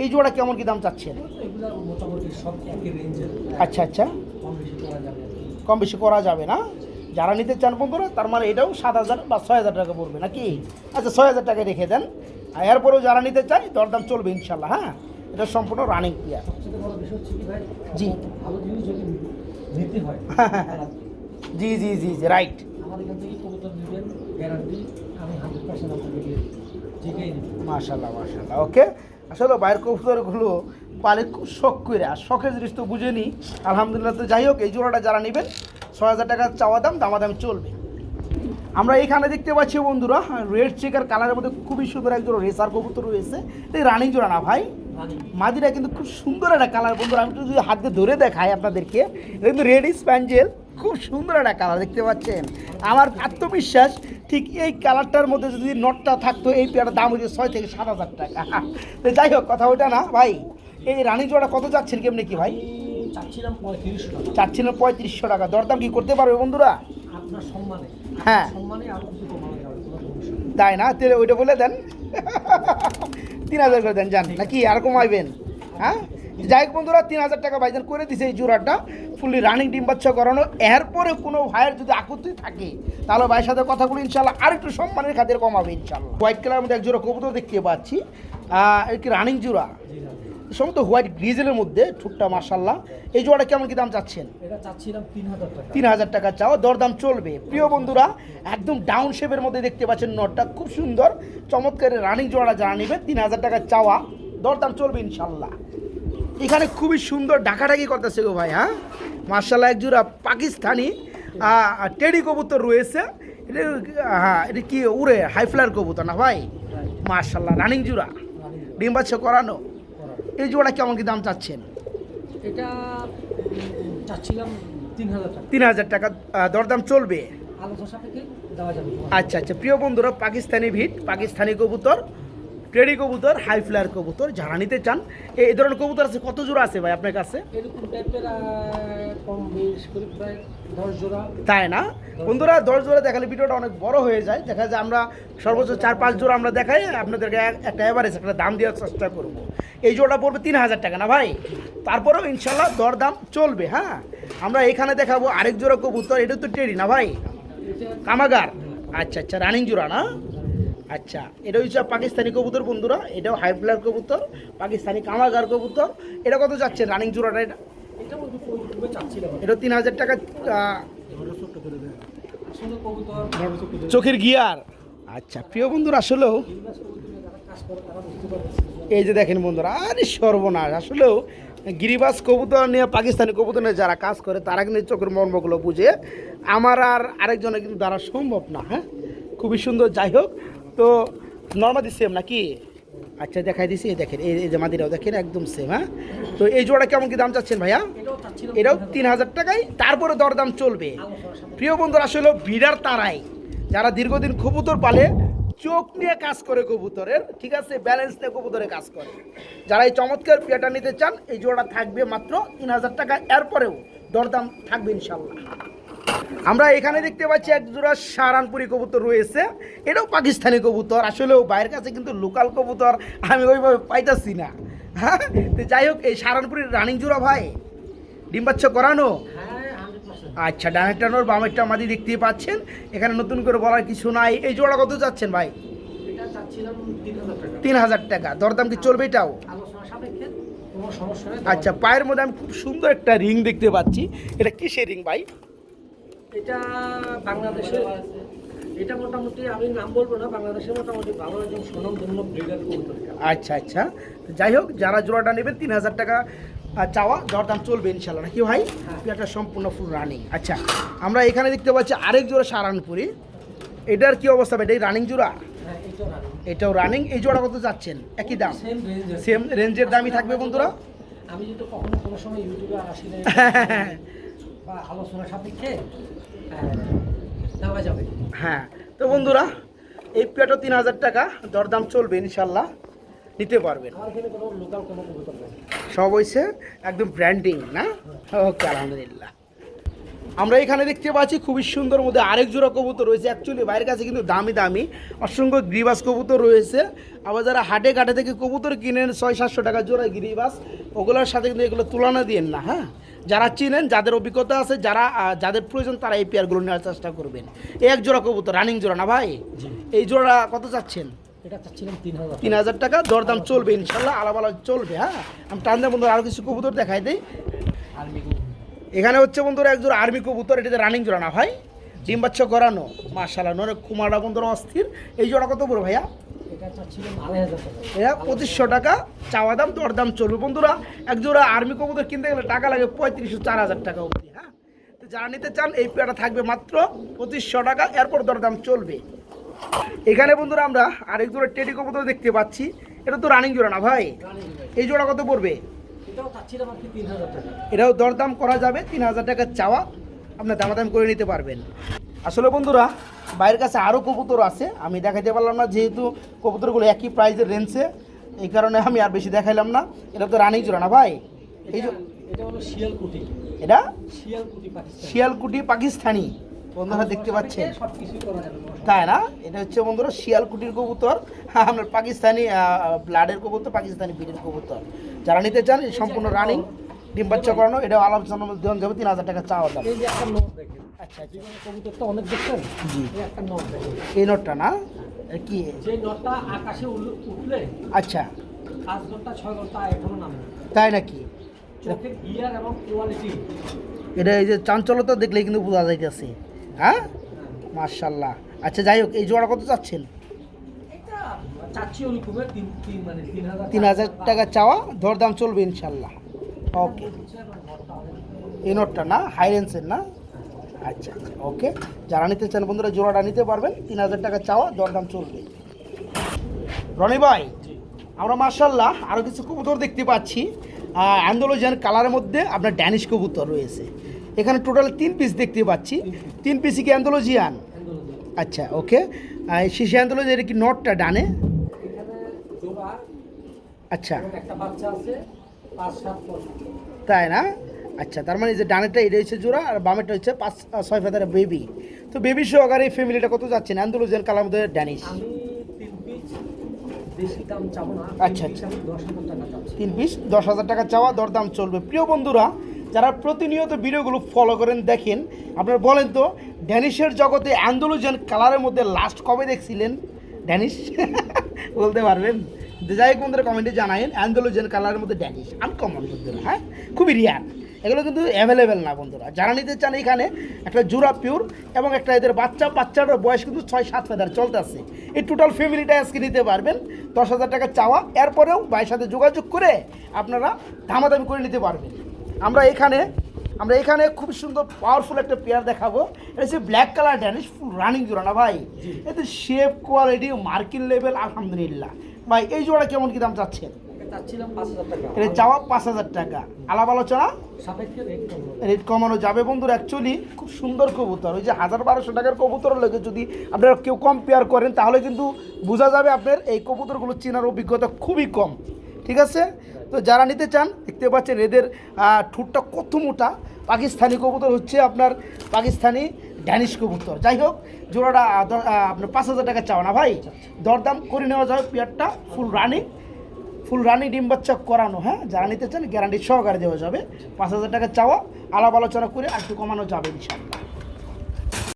B: এই জোড়া কেমন কি দাম চাচ্ছেন?
A: এগুলো মোটামুটি সব একই রেঞ্জের।
B: আচ্ছা আচ্ছা
A: কম বেশি করা যাবে।
B: কম বেশি করা যাবে না যারা নিতে চান বন্ধুরা তার মানে এটাও ৭,০০০ বা ৬,০০০ টাকা পড়বে নাকি? আচ্ছা ৬,০০০ টাকা রেখে দেন আর এরপরেও যারা নিতে চায় দরদাম চলবে ইনশাল্লাহ। হ্যাঁ এটা সম্পূর্ণ রানিং পেয়ার।
A: সবচেয়ে বড় বিষয় হচ্ছে কি ভাই
B: জি।
A: ভালো জিনিস যদি নিতে হয়
B: জি জি জি জি রাইট।
A: আমার এখান থেকে কবুতর নেবেন গ্যারান্টি আমি 100% আপনাকে দিয়ে ঠিকই নিব।
B: মাশাল্লাহ মাশাল্লাহ ওকে। আসলে বাইরের কবুতরগুলো পালে খুব শখ করে আর শখের জিনিস তো বুঝে নিই আলহামদুলিল্লাহ। তো যাই হোক এই জোড়াটা যারা নেবেন ৬,০০০ টাকা চাওয়া দাম দামাদামি চলবে। আমরা এখানে দেখতে পাচ্ছি বন্ধুরা রেড চেকার কালারের মধ্যে খুবই সুন্দর একজন রেসার কবুতর রয়েছে। এই রানিং জোড়া না ভাই মাদিরা কিন্তু খুব সুন্দর একটা কালার বন্ধুরা আমি যদি হাত দিয়ে ধরে দেখাই আপনাদেরকে এটা কিন্তু রেড স্প্যাঞ্জেল খুব সুন্দর একটা কালার দেখতে পাচ্ছেন। আমার আত্মবিশ্বাস ঠিক এই কালারটার মধ্যে যদি নটটা থাকতো এই পেয়ারটার দাম হচ্ছে ৬,০০০ থেকে ৭,০০০ টাকা। তো যাই হোক কথা ওইটা না ভাই এই রানিং জোড়া কত চাচ্ছেন কেমনি কি ভাই?
A: চাচ্ছিলাম ৩৫০০ টাকা।
B: চাচ্ছিলেন ৩৫০০ টাকা দরদাম কি করতে পারবে বন্ধুরা?
A: আপনার সম্মানে
B: হ্যাঁ
A: সম্মানে আরো কিছু কমানো যাবে কোনো সমস্যা নেই।
B: তাই না তাহলে ওইটা বলে দেন ৩,০০০ করে দেন জান নাকি আর কমাইবেন? হ্যাঁ যাই হোক বন্ধুরা ৩,০০০ টাকা ভাইজান করে দিছে এই জোড়াটা ফুললি রানিং ডিম বাচ্চা করানো। এরপরে কোনো ভাইয়ের যদি আপত্তি থাকে তাহলে ভাইয়ের সাথে কথা বলি ইনশাল্লাহ আর একটু সম্মানের খাতিরে কমাবে ইনশাল্লাহ। হোয়াইট কালারের মধ্যে এক জোড়া কবুতর দেখতে পাচ্ছি আর কি রানিং জোড়া সম্ভবত হোয়াইট গ্রিজেলের মধ্যে ঠুটটা মার্শাল্লাহ। এই জোড়াটা কেমন কি দাম চাচ্ছেন?
A: এটা চাচ্ছিলাম ৩,০০০ টাকা।
B: ৩,০০০ টাকা চাওয়া দরদাম চলবে। প্রিয় বন্ধুরা একদম ডাউন শেপের মধ্যে দেখতে পাচ্ছেন নটটা খুব সুন্দর চমৎকার রানিং জোড়া যারা নেবে ৩,০০০ টাকা চাওয়া দরদাম চলবে ইনশাল্লাহ। এখানে খুবই সুন্দর ডাকাডাকি করতেছে গো ভাই। হ্যাঁ মার্শাল্লাহ এক জোড়া পাকিস্তানি টেডি কবুতর রয়েছে। এটা হ্যাঁ এটা কি উড়ে হাইফ্লার কবুতর না ভাই মার্শাল্লাহ রানিং জোড়া ডিম বাচ্চা করানো। এই জোড়া কেমন কি দাম চাচ্ছেন?
A: এটা চাচ্ছিলাম ৩,০০০ টাকা।
B: ৩,০০০ টাকা দরদাম চলবে
A: আলোচনা সাপেক্ষে দেওয়া যাবে।
B: আচ্ছা আচ্ছা প্রিয় বন্ধুরা পাকিস্তানি ভিট পাকিস্তানি কবুতর টেডি কবুতর হাই ফ্লায়ার কবুতর যারা নিতে চান এই ধরনের কবুতর আছে কত জোড়া আছে ভাই আপনার কাছে?
A: এরকম টাইপের কম বেশ করে প্রায় ১০ জোড়া।
B: তাই না বন্ধুরা ১০ জোড়া দেখালে ভিডিওটা অনেক বড় হয়ে যায় দেখা যায় আমরা সর্বোচ্চ ৪-৫ জোড়া আমরা দেখাই আপনাদেরকে একটা এভারেজ একটা দাম দেওয়ার চেষ্টা করব। এই জোড়া পড়বে ৩,০০০ টাকা না ভাই তারপরেও ইনশাল্লাহ দরদাম চলবে। হ্যাঁ আমরা এখানে দেখাবো আরেক জোড়া কবুতর এটা তো টেডি না ভাই কামাগার। আচ্ছা আচ্ছা রানিং জোড়া না আচ্ছা এটা হচ্ছে পাকিস্তানি কবুতর বন্ধুরা এটাও হাই ফ্লায়ার কবুতর পাকিস্তানি কামাগার কবুতর। এটা কত যাচ্ছে রানিং জোড়াটা? এটা
A: চাচ্ছিলাম
B: এটা ৩,০০০ টাকা
A: আসলে কবুতর
B: চোখের গিয়ার। আচ্ছা প্রিয় বন্ধুরা আসলেও
A: যারা কাজ করে তারা বুঝতে পারছে।
B: এই যে দেখেন বন্ধুরা আরে সর্বনাশ আসলেও গিরিবাস কবুতর নিয়ে পাকিস্তানি কবুতর নিয়ে যারা কাজ করে তারা কিন্তু চোখের মর্মগুলো বুঝে আমার আর আরেকজনের কিন্তু দ্বারা সম্ভব না। হ্যাঁ খুবই সুন্দর। যাই হোক তো নর্মালি সেম নাকি? আচ্ছা দেখাই দিছি, এই দেখেন এই যে মাদিরাও দেখেন একদম সেম। হ্যাঁ, তো এই জোড়া কেমন কি দাম চাচ্ছেন ভাইয়া?
A: এটাও চাচ্ছিলাম
B: এটাও 3000 টাকায়, তারপরে দরদাম চলবে।
A: আলোচনার সাথে।
B: প্রিয় বন্ধুরা, আসলে ভিড়ার তারাই যারা দীর্ঘদিন কবুতর পালে, চোখ নিয়ে কাজ করে কবুতরের, ঠিক আছে, ব্যালেন্স নিয়ে কবুতরে কাজ করে, যারা এই চমৎকার পেয়াটা নিতে চান এই জোড়া থাকবে মাত্র 3000 টাকা, এরপরেও দরদাম থাকবে ইনশাল্লাহ। আমরা এখানে দেখতে পাচ্ছি এক জোড়া সারানপুরি কবুতর রয়েছে, এটাও পাকিস্তানি কবুতর, আসলেও বাইরের কাছে কিন্তু লোকাল কবুতর আমি ওইভাবে পাইতাছি না। হ্যাঁ, তো যাই হোক, এই সারানপুরির রানিং জোড়া ভাই, ডিম বাচ্চা করানো?
A: হ্যাঁ 100%।
B: আচ্ছা, ডানেরটা নোর বামেরটা মাদি দেখতেই পাচ্ছেন, এখানে নতুন করে বলার কিছু নাই। এই জোড়া কত যাচ্ছেন ভাই?
A: এটা চাচ্ছিলাম 3000 টাকা।
B: 3000 টাকা, দরদাম কি চলবে এটাও?
A: আলোচনার সাপেক্ষে কোনো সমস্যা নেই।
B: আচ্ছা, পায়ের মধ্যে আমি খুব সুন্দর একটা রিং দেখতে পাচ্ছি, এটা কিসের রিং ভাই?
A: এটা বাংলাদেশের, এটা মোটামুটি আমি নাম বলবো না, বাংলাদেশের মোটামুটি ভালো একজন সুনামধন্য ব্রিডার কবুতর।
B: আচ্ছা আচ্ছা, তো যাই হোক, যারা জোড়াটা নেবেন 3000 টাকা চাওয়া, দরদাম চলবে ইনশাল্লাহ নাকি ভাই? এটা সম্পূর্ণ ফুল রানিং। আচ্ছা, আমরা এখানে দেখতে পাচ্ছি আরেক জোড়া সারানপুরি, এটার কি অবস্থা ভাই? এটাই রানিং জোড়া?
A: হ্যাঁ এটাও রানিং।
B: এটাও রানিং। এই জোড়া কত যাচ্ছেন? একই দাম?
A: Same range.
B: সেম রেঞ্জের দামই থাকবে বন্ধুরা।
A: আমি যদি কখনো কোনো সময় ইউটিউবে আসি না বা আলোচনা সাপেক্ষে দেওয়া যাবে।
B: হ্যাঁ, তো বন্ধুরা, এই পেয়ারটা 3000 টাকা, দরদাম চলবে ইনশাল্লাহ, নিতে পারবেন।
A: আমার এখানে কোনো লোকাল কোনো কবুতর নেই।
B: সব হয়েছে একদম ব্র্যান্ডিং না? ওকে, আলহামদুলিল্লাহ। আমরা এখানে দেখতে পাচ্ছি খুবই সুন্দর মধ্যে আরেক জোড়া কবুতর রয়েছে। অ্যাকচুয়ালি বাইরের কাছে কিন্তু দামি দামি অসংখ্য গিরিবাস কবুতর রয়েছে। আবার যারা হাটে ঘাটে থেকে কবুতর কিনেন 600-700 টাকা জোড়া গিরিবাস, ওগুলোর সাথে কিন্তু এগুলো তুলনা দিয়েন না। হ্যাঁ, যারা চিনেন, যাদের অভিজ্ঞতা আছে, যাদের প্রয়োজন, তারা এই পেয়ারগুলো নেওয়ার চেষ্টা করবেন। এই এক জোড়া কবুতর রানিং জোড়া না ভাই? এই জোড়া কত চাচ্ছেন?
A: এটা চাচ্ছিলাম 3000।
B: 3000 টাকা, দরদাম চলবে ইনশাল্লাহ, আলাপ চলবে। হ্যাঁ, আমি টান্দের বন্ধুরা আরও কিছু কবুতর দেখাই দিই।
A: আর্মি
B: এখানে হচ্ছে বন্ধুরা এক জোড়া আর্মি কবুতর, এটাতে রানিং জোড়া না ভাই? ডিম বাচ্চা করানো, মাশাআল্লাহ, নরে কুমারটা বন্ধুরা অস্থির। এই জোড়া কত বড় ভাইয়া?
A: এটা চাচ্ছিলাম 2500 টাকা।
B: এটা 2500 টাকা চাওয়া দাম, দরদাম চলবে বন্ধুরা। এক জোড়া আর্মি কবুতর কিনতে গেলে টাকা লাগে 3500-4000 টাকা অবধি। হ্যাঁ, তো যারা নিতে চান এই পেয়ারটা থাকবে মাত্র 2500 টাকা, এরপর দরদাম চলবে। এখানে বন্ধুরা আমরা আরেক জোড়া টেডি কবুতর দেখতে পাচ্ছি, এটা তো রানিং জোড়া না ভাই? এই জোড়া কত পড়বে?
A: এটাও চাচ্ছিলাম আর কি 3000 টাকা।
B: এটাও দরদাম করা যাবে, 3000 টাকা চাওয়া, আপনার দামাদাম করে নিতে পারবেন। আসলে বন্ধুরা, বাইরের কাছে আরও কবুতর আছে, আমি দেখাইতে পারলাম না, যেহেতু কবুতরগুলো একই প্রাইসের রেঞ্জে, এই কারণে আমি আর বেশি দেখাইলাম না। এটা তো রানিং জোড়া না ভাই? এই যে
A: এটা হলো শিয়ালকুটি।
B: এটা
A: শিয়ালকুটি পাকিস্তান।
B: শিয়ালকুটি পাকিস্তানি বন্ধুরা দেখতে পাচ্ছেন,
A: সব কিছুই করা যাবে।
B: তাই না? এটা হচ্ছে বন্ধুরা শিয়ালকুটির কবুতর, আপনার পাকিস্তানি ব্লাডের কবুতর, পাকিস্তানি ব্রিডের কবুতর। যারা নিতে চান এই সম্পূর্ণ রানিং, ডিম বাচ্চা করানো, এটা আলোচনার মধ্যে দেওয়া যাবে, 3000 টাকা চাওয়া দাম।
A: এই যে একটা নোট দেখেন।
B: আচ্ছা আচ্ছা,
A: জীবনে কবুতরটা অনেক দেখছেন।
B: জি।
A: এই একটা নোট দেখেন।
B: এই নোটটা না? এ কি?
A: যে নোটটা আকাশে উঠলে
B: আচ্ছা,
A: 5 ঘন্টা 6 ঘন্টা এখনো নামে।
B: তাই নাকি?
A: চোখের গিয়ার এবং কোয়ালিটি।
B: এটা এই যে চাঞ্চলতা দেখলেই কিন্তু বোঝা যাইতেছে। হ্যাঁ, মাশাআল্লাহ। আচ্ছা, যাই হোক, এই জোড়া কত চাচ্ছেন?
A: এটা চাচ্ছি ওরকমের মানে 3000
B: 3000 টাকা চাওয়া, দরদাম চলবে ইনশাল্লাহ। ওকে, এই নোটটা না? হাই রেঞ্জের না? আচ্ছা আচ্ছা, ওকে। যারা নিতে চান বন্ধুরা জোড়াটা নিতে পারবেন, 3000 টাকা চাওয়া, দরদাম চলবে। রনি ভাই, আমরা মাশাআল্লাহ আরও কিছু কবুতর দেখতে পাচ্ছি, অ্যান্ডালুজিয়ান কালারের মধ্যে আপনার ড্যানিশ কবুতর রয়েছে। এখানে টোটাল 3 পিস দেখতে পাচ্ছি। 3 পিসই কি অ্যান্ডালুজিয়ান? আচ্ছা, ওকে। শিশি অ্যান্ডালুজিয়ান কি নটটা ডানে?
A: এখানে জোড়া
B: আচ্ছা,
A: এবং একটা বাচ্চা আছে 5-7 পর।
B: তাই না? আচ্ছা, তার মানে এই যে ডানেরটা এটা হচ্ছে জোড়া, আর বামেরটা হচ্ছে 5-6 ফেদারের বেবি। তো বেবি সহকারে এই ফ্যামিলিটা কত যাচ্ছেন অ্যান্ডালুজিয়ান কালার মধ্যে ড্যানিশ?
A: আমি 3 পিস বেশি দাম চাবো না।
B: আচ্ছা, আচ্ছা।
A: আমি 10,000 টাকা চাচ্ছি।
B: 3 পিস 10,000 টাকা চাওয়া, দরদাম চলবে। প্রিয় বন্ধুরা, যারা প্রতিনিয়ত ভিডিওগুলো ফলো করেন, দেখেন, আপনারা বলেন তো ড্যানিশের জগতে অ্যান্ডালুজিয়ান কালারের মধ্যে লাস্ট কবে দেখছিলেন ড্যানিশ? বলতে পারবেন? যাই হোক বন্ধুরা, কমেন্টে জানাবেন অ্যান্ডালুজিয়ান কালারের মধ্যে ড্যানিশ আনকমন বন্ধুরা। হ্যাঁ, খুবই রিয়ার, এগুলো কিন্তু অ্যাভেলেবেল না বন্ধুরা। যারা নিতে চান এখানে একটা জোড়া পিওর এবং একটা এদের বাচ্চাটার বয়স কিন্তু 6-7 ফেদার চলতে আছে। এই টোটাল ফ্যামিলিটা আজকে নিতে পারবেন, 10,000 টাকা চাওয়া, এরপরেও ভাইয়ের সাথে যোগাযোগ করে আপনারা দামাদামি করে নিতে পারবেন। আমরা এখানে আমরা এখানে খুব সুন্দর পাওয়ারফুল একটা পেয়ার দেখাবো। এটা হচ্ছে black colour Danish, full running জোড়া না ভাই? এতে শেপ কোয়ালিটি মার্কিন লেভেল আলহামদুলিল্লাহ। ভাই এই জোড়া কেমন কি দাম চাচ্ছেন?
A: চাচ্ছিলাম 5,000 টাকা।
B: এটা চাওয়া 5,000 টাকা, আলাপ আলোচনা
A: সাপেক্ষে রেট কম হবে।
B: রেট কমানো যাবে বন্ধুরা। অ্যাকচুয়ালি খুব সুন্দর কবুতর, ওই যে 1,000-1,200 টাকার কবুতরের লোকে যদি আপনারা কেউ কম্পেয়ার করেন তাহলে কিন্তু বোঝা যাবে আপনার এই কবুতরগুলো চেনার অভিজ্ঞতা খুবই কম। ঠিক আছে, তো যারা নিতে চান দেখতে পাচ্ছেন এদের ঠোঁটটা কত মোটা। পাকিস্তানি কবুতর হচ্ছে আপনার পাকিস্তানি ড্যানিশ কবুতর। যাই হোক, জোড়াটা আপনার 5,000 টাকা চাও না ভাই, দরদাম করে নেওয়া যাবে। পেয়ারটা ফুল রানিং ডিম বাচ্চা করানো, হ্যাঁ, যারা নিতে চান গ্যারান্টি সহকারে দেওয়া যাবে। 5,000 টাকা চাওয়া, আলাপ আলোচনা করে আর একটু কমানো যাবে ইনশাআল্লাহ।